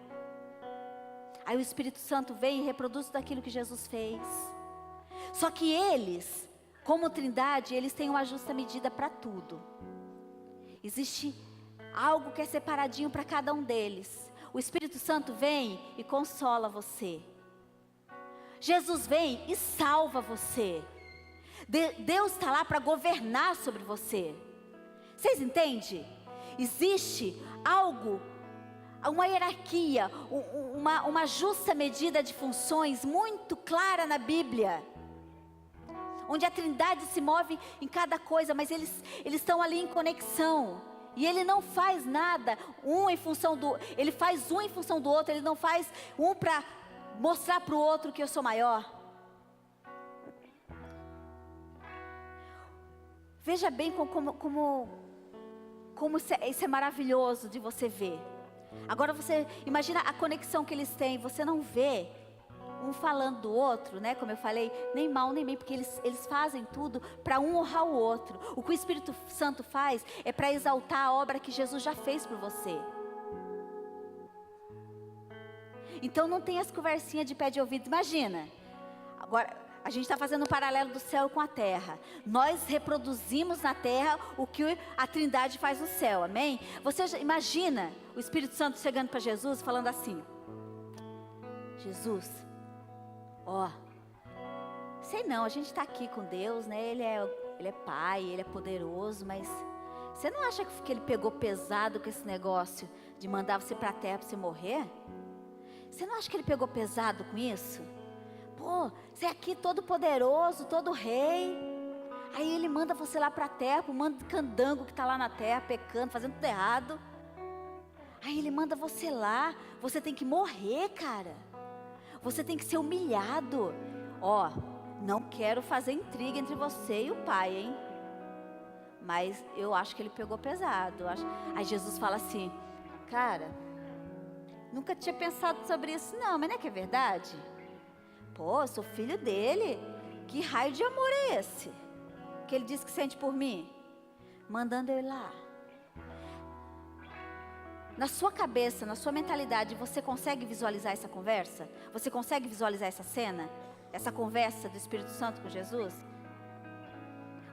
Aí o Espírito Santo vem e reproduz tudo aquilo que Jesus fez. Só que eles, como Trindade, eles têm uma justa medida para tudo. Existe algo que é separadinho para cada um deles. O Espírito Santo vem e consola você. Jesus vem e salva você. Deus está lá para governar sobre você. Vocês entendem? Existe algo, uma hierarquia, uma justa medida de funções muito clara na Bíblia, onde a Trindade se move em cada coisa, mas eles estão ali em conexão. E Ele não faz nada Ele faz um em função do outro. Ele não faz um para mostrar para o outro que eu sou maior. Veja bem como isso é maravilhoso de você ver. Agora você imagina a conexão que eles têm. Você não vê um falando do outro, né? Como eu falei, nem mal nem bem, porque eles fazem tudo para um honrar o outro. O que o Espírito Santo faz é para exaltar a obra que Jesus já fez por você. Então não tem as conversinhas de pé de ouvido. Imagina, agora a gente está fazendo um paralelo do céu com a terra. Nós reproduzimos na terra o que a Trindade faz no céu, amém? Você já imagina o Espírito Santo chegando para Jesus falando assim: Jesus, sei não, a gente está aqui com Deus, né? Ele é Pai, Ele é poderoso, mas você não acha que Ele pegou pesado com esse negócio de mandar você para a terra para você morrer? Você não acha que Ele pegou pesado com isso? Pô, você é aqui todo poderoso, todo rei. Aí Ele manda você lá para a terra, pro mando de candango que está lá na terra, pecando, fazendo tudo errado. Aí Ele manda você lá, você tem que morrer, cara. Você tem que ser humilhado. Não quero fazer intriga entre você e o Pai, hein? Mas eu acho que Ele pegou pesado. Aí Jesus fala assim: cara, nunca tinha pensado sobre isso não, mas não é que é verdade? Pô, eu sou filho dele. Que raio de amor é esse que Ele diz que sente por mim? Mandando eu ir lá. Na sua cabeça, na sua mentalidade, você consegue visualizar essa conversa? Você consegue visualizar essa cena? Essa conversa do Espírito Santo com Jesus?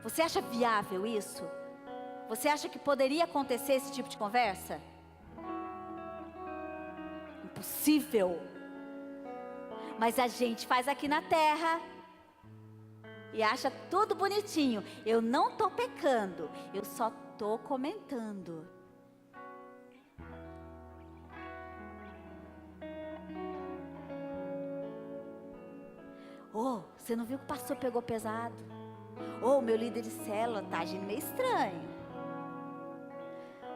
Você acha viável isso? Você acha que poderia acontecer esse tipo de conversa? Impossível. Mas a gente faz aqui na terra e acha tudo bonitinho. Eu não estou pecando, eu só estou comentando. Oh, você não viu que o pastor pegou pesado? Oh, meu líder de célula está agindo meio estranho.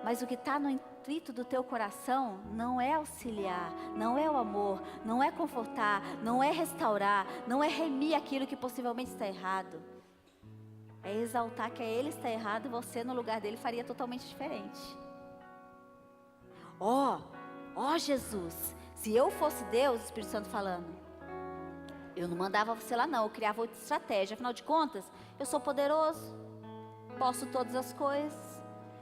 Mas o que está no intuito do teu coração não é auxiliar, não é o amor, não é confortar, não é restaurar, não é remir aquilo que possivelmente está errado. É exaltar que ele está errado e você no lugar dele faria totalmente diferente. Ó Jesus, se eu fosse Deus, o Espírito Santo falando, eu não mandava você lá não, eu criava outra estratégia. Afinal de contas, eu sou poderoso, posso todas as coisas.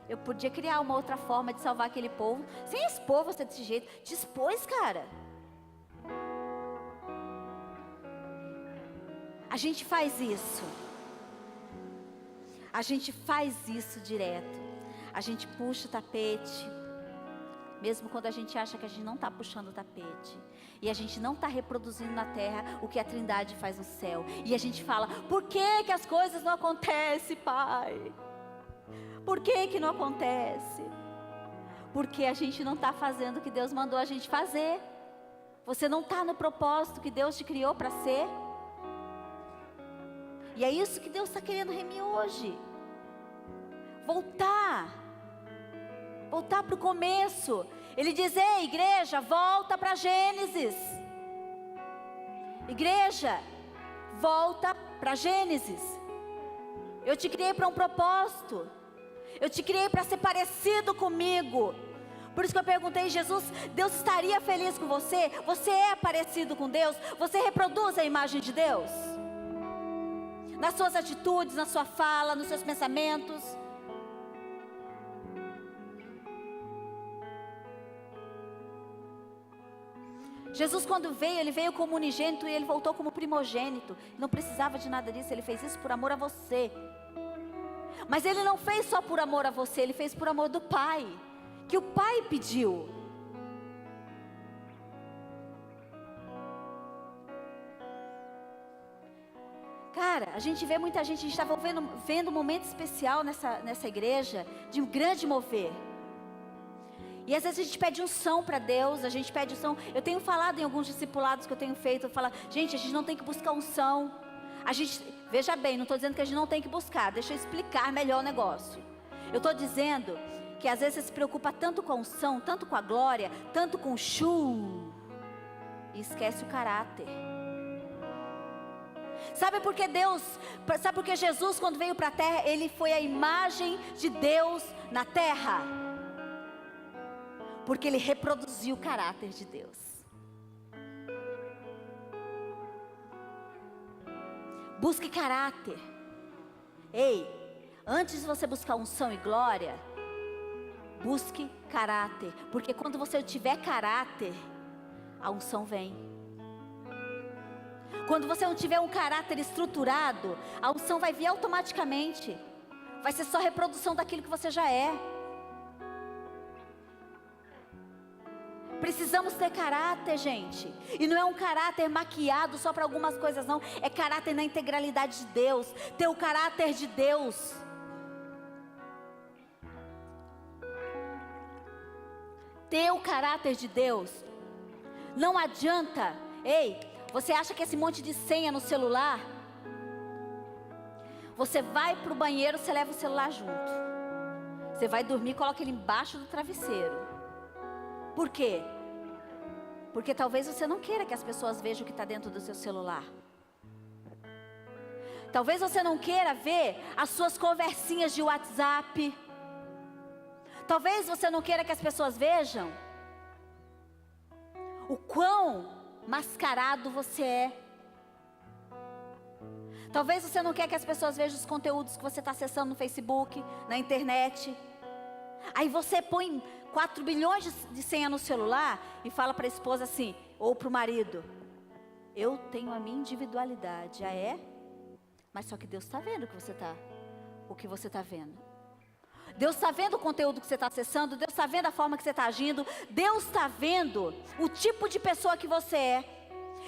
Eu podia criar uma outra forma de salvar aquele povo, sem expor você desse jeito. Te expôs, cara. A gente faz isso. A gente faz isso direto. A gente puxa o tapete, mesmo quando a gente acha que a gente não está puxando o tapete. E a gente não está reproduzindo na terra o que a Trindade faz no céu. E a gente fala, por que as coisas não acontecem, Pai? Por que não acontece? Porque a gente não está fazendo o que Deus mandou a gente fazer. Você não está no propósito que Deus te criou para ser. E é isso que Deus está querendo remir hoje. Voltar para o começo. Ele diz, ei igreja, volta para Gênesis. Igreja, volta para Gênesis. Eu te criei para um propósito. Eu te criei para ser parecido comigo. Por isso que eu perguntei, Jesus, Deus estaria feliz com você? Você é parecido com Deus? Você reproduz a imagem de Deus? Nas suas atitudes, na sua fala, nos seus pensamentos? Jesus quando veio, ele veio como unigênito e ele voltou como primogênito. Não precisava de nada disso, ele fez isso por amor a você. Mas ele não fez só por amor a você, ele fez por amor do Pai, que o Pai pediu. Cara, a gente vê muita gente, a gente estava vendo um momento especial nessa igreja, de um grande mover. E às vezes a gente pede unção para Deus, a gente pede unção. Eu tenho falado em alguns discipulados que eu tenho feito, eu falo, gente, a gente não tem que buscar unção. Veja bem, não estou dizendo que a gente não tem que buscar, deixa eu explicar melhor o negócio. Eu estou dizendo que às vezes você se preocupa tanto com a unção, tanto com a glória, tanto com o e esquece o caráter. Sabe por que Jesus quando veio para a terra, ele foi a imagem de Deus na terra? Porque ele reproduziu o caráter de Deus. Busque caráter. Ei, antes de você buscar unção e glória, busque caráter. Porque quando você tiver caráter, a unção vem. Quando você não tiver um caráter estruturado, a unção vai vir automaticamente. Vai ser só reprodução daquilo que você já é. Precisamos ter caráter, gente. E não é um caráter maquiado só para algumas coisas, não. É caráter na integralidade de Deus. Ter o caráter de Deus. Ter o caráter de Deus. Não adianta. Ei, você acha que esse monte de senha no celular? Você vai para o banheiro, você leva o celular junto. Você vai dormir, coloca ele embaixo do travesseiro. Por quê? Porque talvez você não queira que as pessoas vejam o que está dentro do seu celular. Talvez você não queira ver as suas conversinhas de WhatsApp. Talvez você não queira que as pessoas vejam o quão mascarado você é. Talvez você não quer que as pessoas vejam os conteúdos que você está acessando no Facebook, na internet. Aí você põe 4 bilhões de senha no celular e fala para a esposa assim, ou para o marido, eu tenho a minha individualidade. Ah, é? Mas só que Deus está vendo o que você está vendo. Deus está vendo o conteúdo que você está acessando, Deus está vendo a forma que você está agindo, Deus está vendo o tipo de pessoa que você é.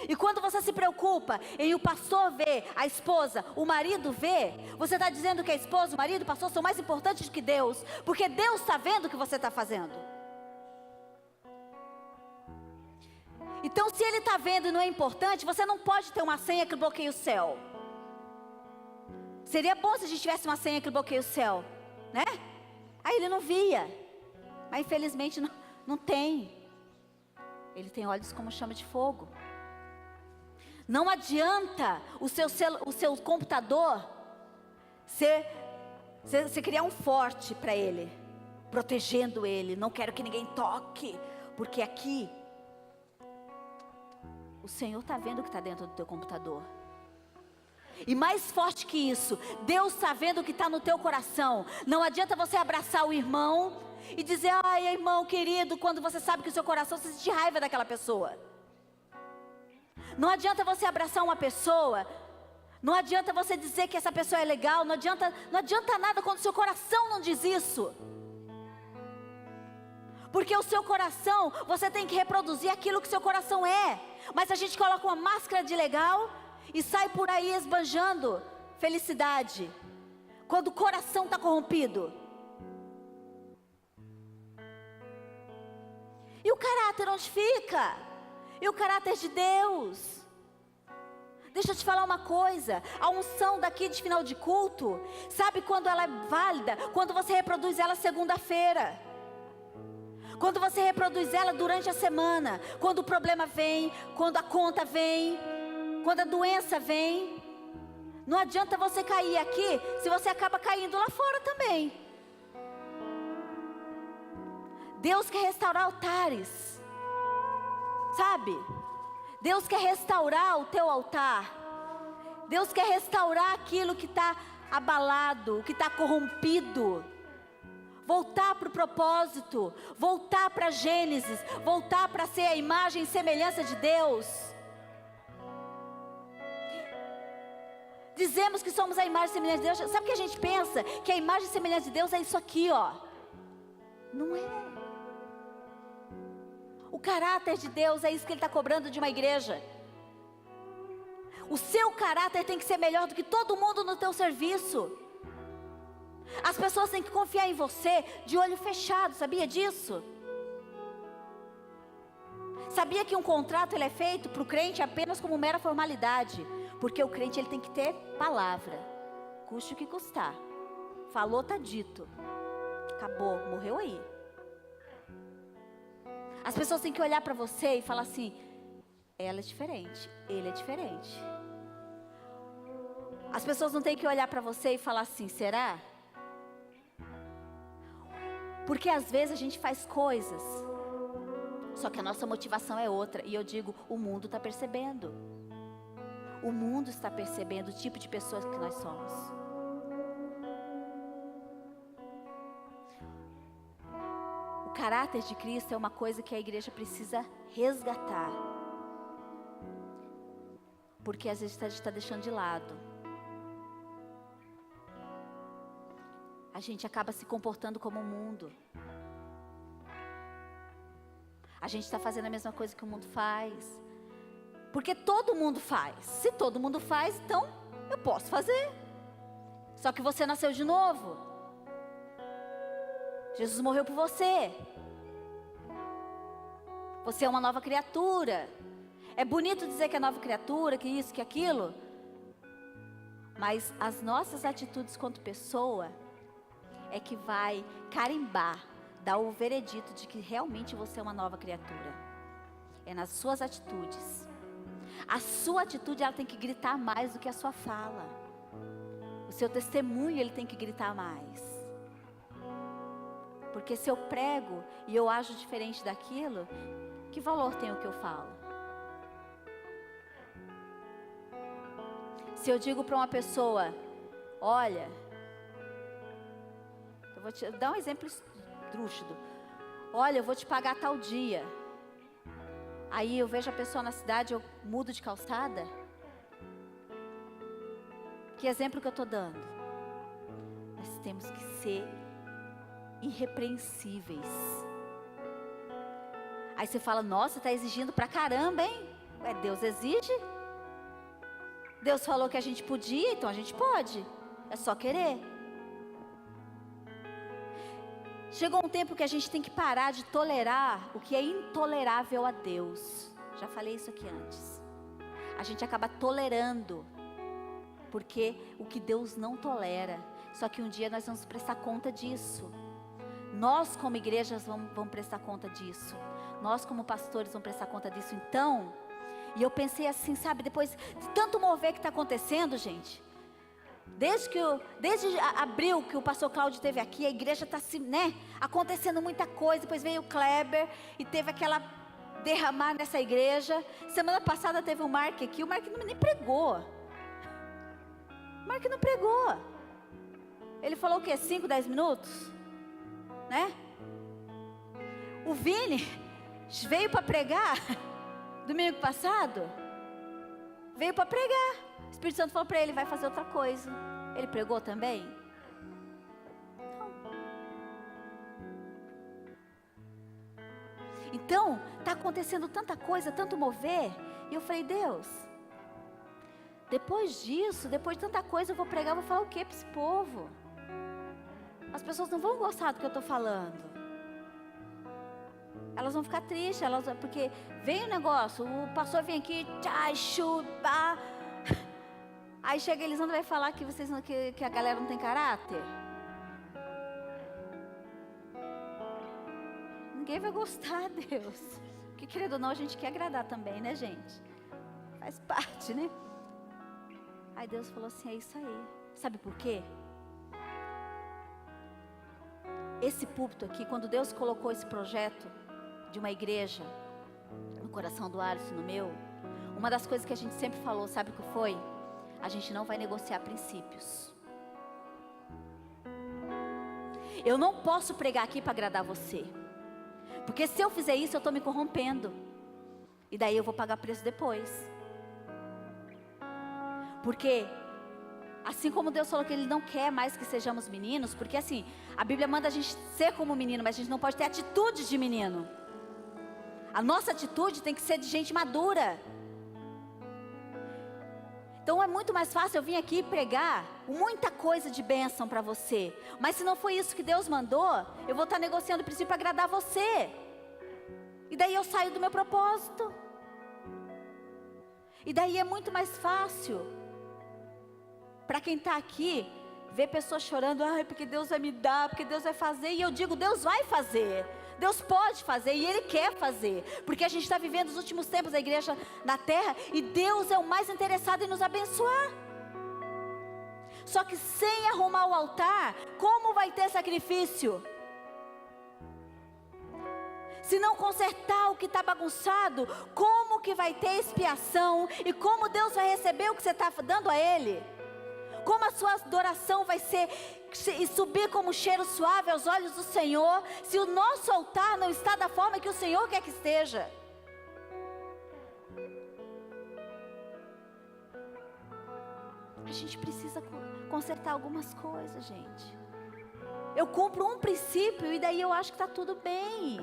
E quando você se preocupa em o pastor ver, a esposa, o marido ver, você está dizendo que a esposa, o marido, o pastor são mais importantes do que Deus, porque Deus está vendo o que você está fazendo. Então, se Ele está vendo e não é importante, você não pode ter uma senha que bloqueie o céu. Seria bom se a gente tivesse uma senha que bloqueie o céu, né? Aí Ele não via, mas infelizmente não tem. Ele tem olhos como chama de fogo. Não adianta o seu computador você criar um forte para ele, protegendo ele. Não quero que ninguém toque, porque aqui o Senhor está vendo o que está dentro do teu computador. E mais forte que isso, Deus está vendo o que está no teu coração. Não adianta você abraçar o irmão e dizer, ai irmão querido, quando você sabe que o seu coração se sente raiva daquela pessoa. Não adianta você abraçar uma pessoa, não adianta você dizer que essa pessoa é legal, não adianta nada quando o seu coração não diz isso. Porque o seu coração, você tem que reproduzir aquilo que seu coração é. Mas a gente coloca uma máscara de legal e sai por aí esbanjando felicidade, quando o coração está corrompido. E o caráter onde fica? E o caráter de Deus? Deixa eu te falar uma coisa, a unção daqui de final de culto, sabe quando ela é válida? Quando você reproduz ela segunda-feira, quando você reproduz ela durante a semana, quando o problema vem, quando a conta vem, quando a doença vem. Não adianta você cair aqui, se você acaba caindo lá fora também. Deus quer restaurar altares, sabe? Deus quer restaurar o teu altar. Deus quer restaurar aquilo que está abalado, que está corrompido. Voltar para o propósito, voltar para Gênesis, voltar para ser a imagem e semelhança de Deus. Dizemos que somos a imagem e semelhança de Deus. Sabe o que a gente pensa? Que a imagem e semelhança de Deus é isso aqui, ó. Não é. O caráter de Deus é isso que Ele está cobrando de uma igreja. O seu caráter tem que ser melhor do que todo mundo no teu serviço. As pessoas têm que confiar em você de olho fechado, sabia disso? Sabia que um contrato ele é feito para o crente apenas como mera formalidade? Porque o crente ele tem que ter palavra, custe o que custar. Falou, tá dito. Acabou, morreu aí. As pessoas têm que olhar para você e falar assim, ela é diferente, ele é diferente. As pessoas não têm que olhar para você e falar assim, será? Porque às vezes a gente faz coisas, só que a nossa motivação é outra. E eu digo, o mundo está percebendo. O mundo está percebendo o tipo de pessoas que nós somos. O caráter de Cristo é uma coisa que a igreja precisa resgatar. Porque às vezes a gente está deixando de lado. A gente acaba se comportando como o mundo. A gente está fazendo a mesma coisa que o mundo faz. Porque todo mundo faz. Se todo mundo faz, então eu posso fazer. Só que você nasceu de novo. Jesus morreu por você. Você é uma nova criatura. É bonito dizer que é nova criatura, que isso, que aquilo. Mas as nossas atitudes quanto pessoa é que vai carimbar, dar o veredito de que realmente você é uma nova criatura. É nas suas atitudes. A sua atitude ela tem que gritar mais do que a sua fala. O seu testemunho ele tem que gritar mais. Porque se eu prego e eu ajo diferente daquilo, que valor tem o que eu falo? Se eu digo para uma pessoa, olha, eu vou te dar um exemplo esdrúxulo. olha, eu vou te pagar tal dia. Aí eu vejo a pessoa na cidade, eu mudo de calçada. Que exemplo que eu estou dando? Nós temos que ser irrepreensíveis. Aí você fala, nossa, está exigindo pra caramba, hein? Ué, Deus exige? Deus falou que a gente podia, então a gente pode. É só querer. Chegou um tempo que a gente tem que parar de tolerar o que é intolerável a Deus. Já falei isso aqui antes. A gente acaba tolerando, porque o que Deus não tolera. Só que um dia nós vamos prestar conta disso. Nós como igrejas vamos prestar conta disso. Nós como pastores vamos prestar conta disso. Então, e eu pensei assim, sabe, depois de tanto mover que está acontecendo, gente. Desde abril que o pastor Cláudio esteve aqui, a igreja está acontecendo muita coisa. Depois veio o Kleber e teve aquela derramar nessa igreja. Semana passada teve o Mark aqui, o Mark nem pregou. O Mark não pregou. Ele falou o quê? 5, 10 minutos? Né? O Vini veio para pregar domingo passado. Veio para pregar. O Espírito Santo falou para ele, vai fazer outra coisa. Ele pregou também? Não. Então, está acontecendo tanta coisa, tanto mover. E eu falei, Deus, depois disso, depois de tanta coisa, eu vou pregar, vou falar o que para esse povo? As pessoas não vão gostar do que eu estou falando. Elas vão ficar tristes, porque vem o negócio, o pastor vem aqui, chupa. Aí chega Elisandro e vai falar que a galera não tem caráter. Ninguém vai gostar, Deus. Porque querendo ou não, a gente quer agradar também, né, gente? Faz parte, né? Aí Deus falou assim, é isso aí. Sabe por quê? Esse púlpito aqui, quando Deus colocou esse projeto de uma igreja no coração do Alisson, no meu, uma das coisas que a gente sempre falou, sabe o que foi? A gente não vai negociar princípios. Eu não posso pregar aqui para agradar você, porque se eu fizer isso, eu estou me corrompendo, e daí eu vou pagar preço depois. Porque assim como Deus falou que Ele não quer mais que sejamos meninos, porque assim, a Bíblia manda a gente ser como menino, mas a gente não pode ter atitudes de menino. A nossa atitude tem que ser de gente madura. Então é muito mais fácil eu vir aqui pregar muita coisa de bênção para você. Mas se não foi isso que Deus mandou, eu vou estar negociando o princípio para agradar você. E daí eu saio do meu propósito. E daí é muito mais fácil para quem está aqui ver pessoas chorando, porque Deus vai me dar, porque Deus vai fazer. E eu digo, Deus vai fazer. Deus pode fazer e Ele quer fazer, porque a gente está vivendo os últimos tempos da igreja na terra, e Deus é o mais interessado em nos abençoar. Só que sem arrumar o altar, como vai ter sacrifício? Se não consertar o que está bagunçado, como que vai ter expiação? E como Deus vai receber o que você está dando a Ele? Como a sua adoração vai ser e subir como um cheiro suave aos olhos do Senhor, se o nosso altar não está da forma que o Senhor quer que esteja? A gente precisa consertar algumas coisas, gente. Eu cumpro um princípio e daí eu acho que está tudo bem.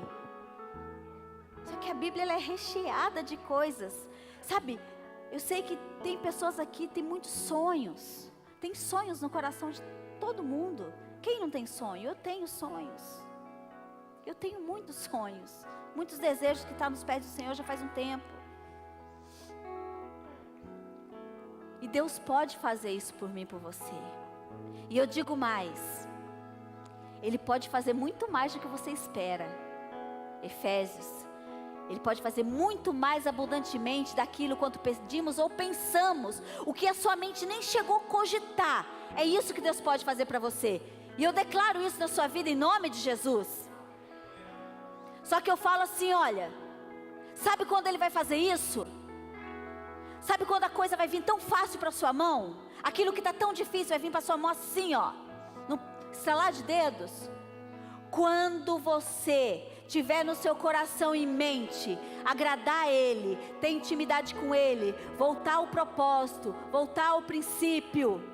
Só que a Bíblia ela é recheada de coisas, sabe? Eu sei que tem pessoas aqui que têm muitos sonhos. Tem sonhos no coração de todo mundo. Quem não tem sonho? Eu tenho sonhos. Eu tenho muitos sonhos. Muitos desejos que estão nos pés do Senhor já faz um tempo. E Deus pode fazer isso por mim e por você. E eu digo mais. Ele pode fazer muito mais do que você espera. Efésios. Ele pode fazer muito mais abundantemente daquilo quanto pedimos ou pensamos, o que a sua mente nem chegou a cogitar. É isso que Deus pode fazer para você. E eu declaro isso na sua vida em nome de Jesus. Só que eu falo assim, olha, sabe quando Ele vai fazer isso? Sabe quando a coisa vai vir tão fácil para sua mão? Aquilo que está tão difícil vai vir para sua mão assim, ó, no estralar de dedos. Quando você tiver no seu coração em mente, agradar a Ele, ter intimidade com Ele, voltar ao propósito, voltar ao princípio,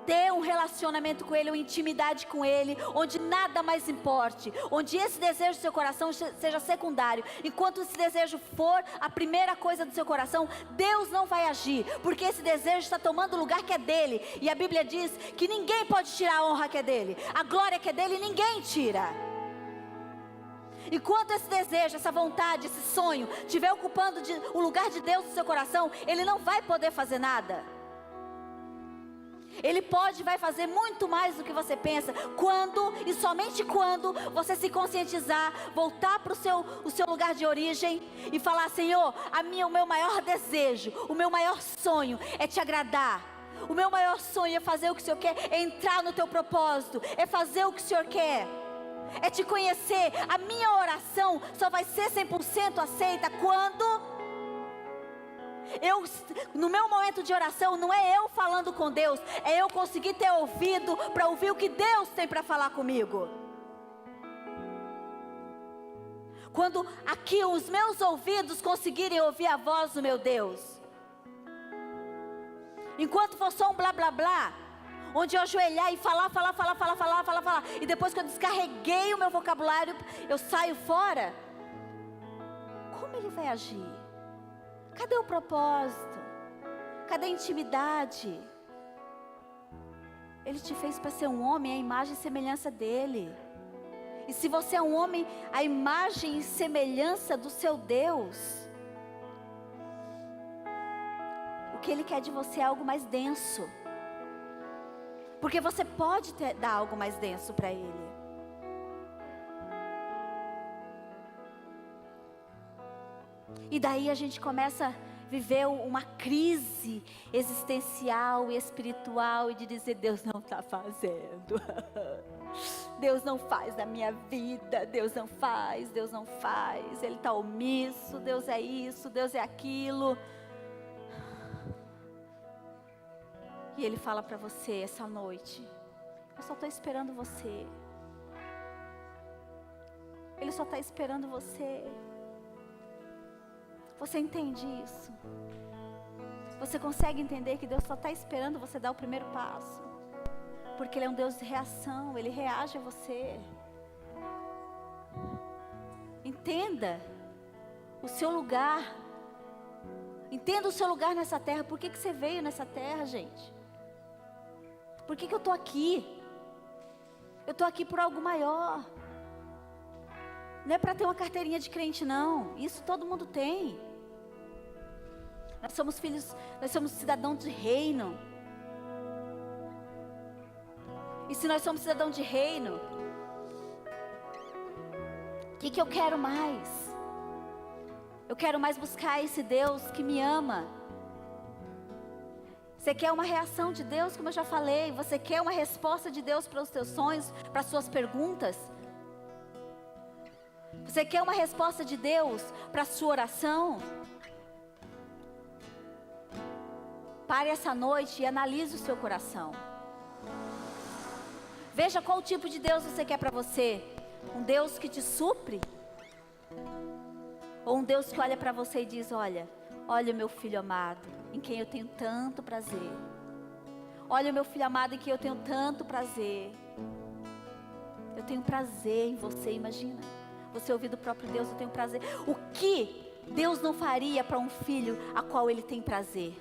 ter um relacionamento com Ele, uma intimidade com Ele, onde nada mais importe, onde esse desejo do seu coração seja secundário, enquanto esse desejo for a primeira coisa do seu coração, Deus não vai agir, porque esse desejo está tomando o lugar que é dele, e a Bíblia diz que ninguém pode tirar a honra que é dele, a glória que é dele, ninguém tira. Enquanto esse desejo, essa vontade, esse sonho estiver ocupando o lugar de Deus no seu coração, ele não vai poder fazer nada. Ele pode e vai fazer muito mais do que você pensa, quando e somente quando você se conscientizar, voltar para o seu lugar de origem e falar: Senhor, o meu maior desejo, o meu maior sonho é te agradar. O meu maior sonho é fazer o que o Senhor quer, é entrar no teu propósito, é fazer o que o Senhor quer, é te conhecer. A minha oração só vai ser 100% aceita quando no meu momento de oração, não é eu falando com Deus, é eu conseguir ter ouvido para ouvir o que Deus tem para falar comigo. Quando aqui os meus ouvidos conseguirem ouvir a voz do meu Deus. Enquanto for só um blá blá blá, onde eu ajoelhar e falar, e depois que eu descarreguei o meu vocabulário, eu saio fora. Como Ele vai agir? Cadê o propósito? Cadê a intimidade? Ele te fez para ser um homem à imagem e semelhança dele. E se você é um homem à imagem e semelhança do seu Deus, o que Ele quer de você é algo mais denso. Porque você pode dar algo mais denso para Ele. E daí a gente começa a viver uma crise existencial e espiritual e de dizer: Deus não está fazendo, Deus não faz na minha vida, Deus não faz, Ele está omisso, Deus é isso, Deus é aquilo. E Ele fala para você essa noite: eu só estou esperando você. Ele só está esperando você. Você entende isso? Você consegue entender que Deus só está esperando você dar o primeiro passo? Porque Ele é um Deus de reação, Ele reage a você. Entenda o seu lugar. Entenda o seu lugar nessa terra. Por que você veio nessa terra, gente? Por que eu estou aqui? Eu estou aqui por algo maior. Não é para ter uma carteirinha de crente, não. Isso todo mundo tem. Nós somos filhos, nós somos cidadãos de reino. E se nós somos cidadãos de reino, o que eu quero mais? Eu quero mais buscar esse Deus que me ama. Você quer uma reação de Deus, como eu já falei. Você quer uma resposta de Deus para os seus sonhos, para as suas perguntas. Você quer uma resposta de Deus para a sua oração? Pare essa noite e analise o seu coração. Veja qual tipo de Deus você quer para você. Um Deus que te supre? Ou um Deus que olha para você e diz: olha meu filho amado, em quem eu tenho tanto prazer. Olha meu filho amado, em quem eu tenho tanto prazer. Eu tenho prazer em você, imagina. Você ouvir do próprio Deus: eu tenho prazer. O que Deus não faria para um filho a qual Ele tem prazer?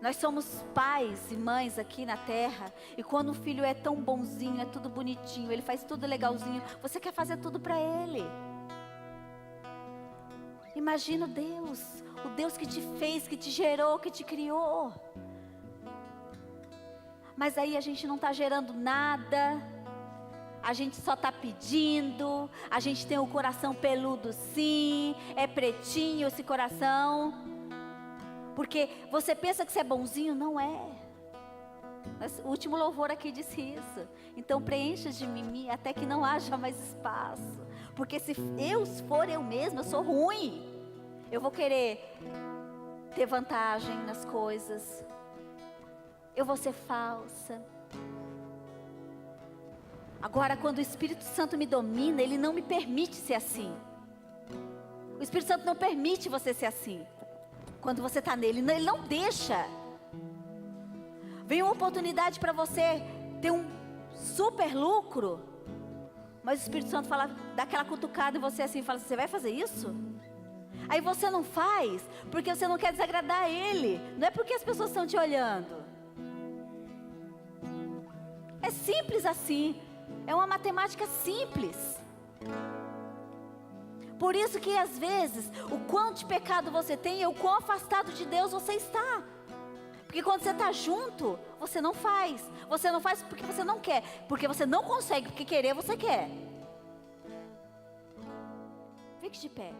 Nós somos pais e mães aqui na terra, e quando o filho é tão bonzinho, é tudo bonitinho, ele faz tudo legalzinho, você quer fazer tudo para ele. Imagina o Deus que te fez, que te gerou, que te criou. Mas aí a gente não está gerando nada, a gente só está pedindo, a gente tem o coração peludo sim, é pretinho esse coração. Porque você pensa que você é bonzinho, não é. O último louvor aqui disse isso. Então preencha de mim até que não haja mais espaço. Porque se eu for eu mesma, eu sou ruim. Eu vou querer ter vantagem nas coisas. Eu vou ser falsa. Agora, quando o Espírito Santo me domina, ele não me permite ser assim. O Espírito Santo não permite você ser assim. Quando você está nele, ele não deixa. Vem uma oportunidade para você ter um super lucro, mas o Espírito Santo fala, dá aquela cutucada em você assim, fala, você vai fazer isso? Aí você não faz, porque você não quer desagradar ele. Não é porque as pessoas estão te olhando. É simples assim. É uma matemática simples. Por isso que às vezes, o quanto de pecado você tem, é o quão afastado de Deus você está. Porque quando você está junto, você não faz. Você não faz porque você não quer. Porque você não consegue, porque querer você quer. Fique de pé.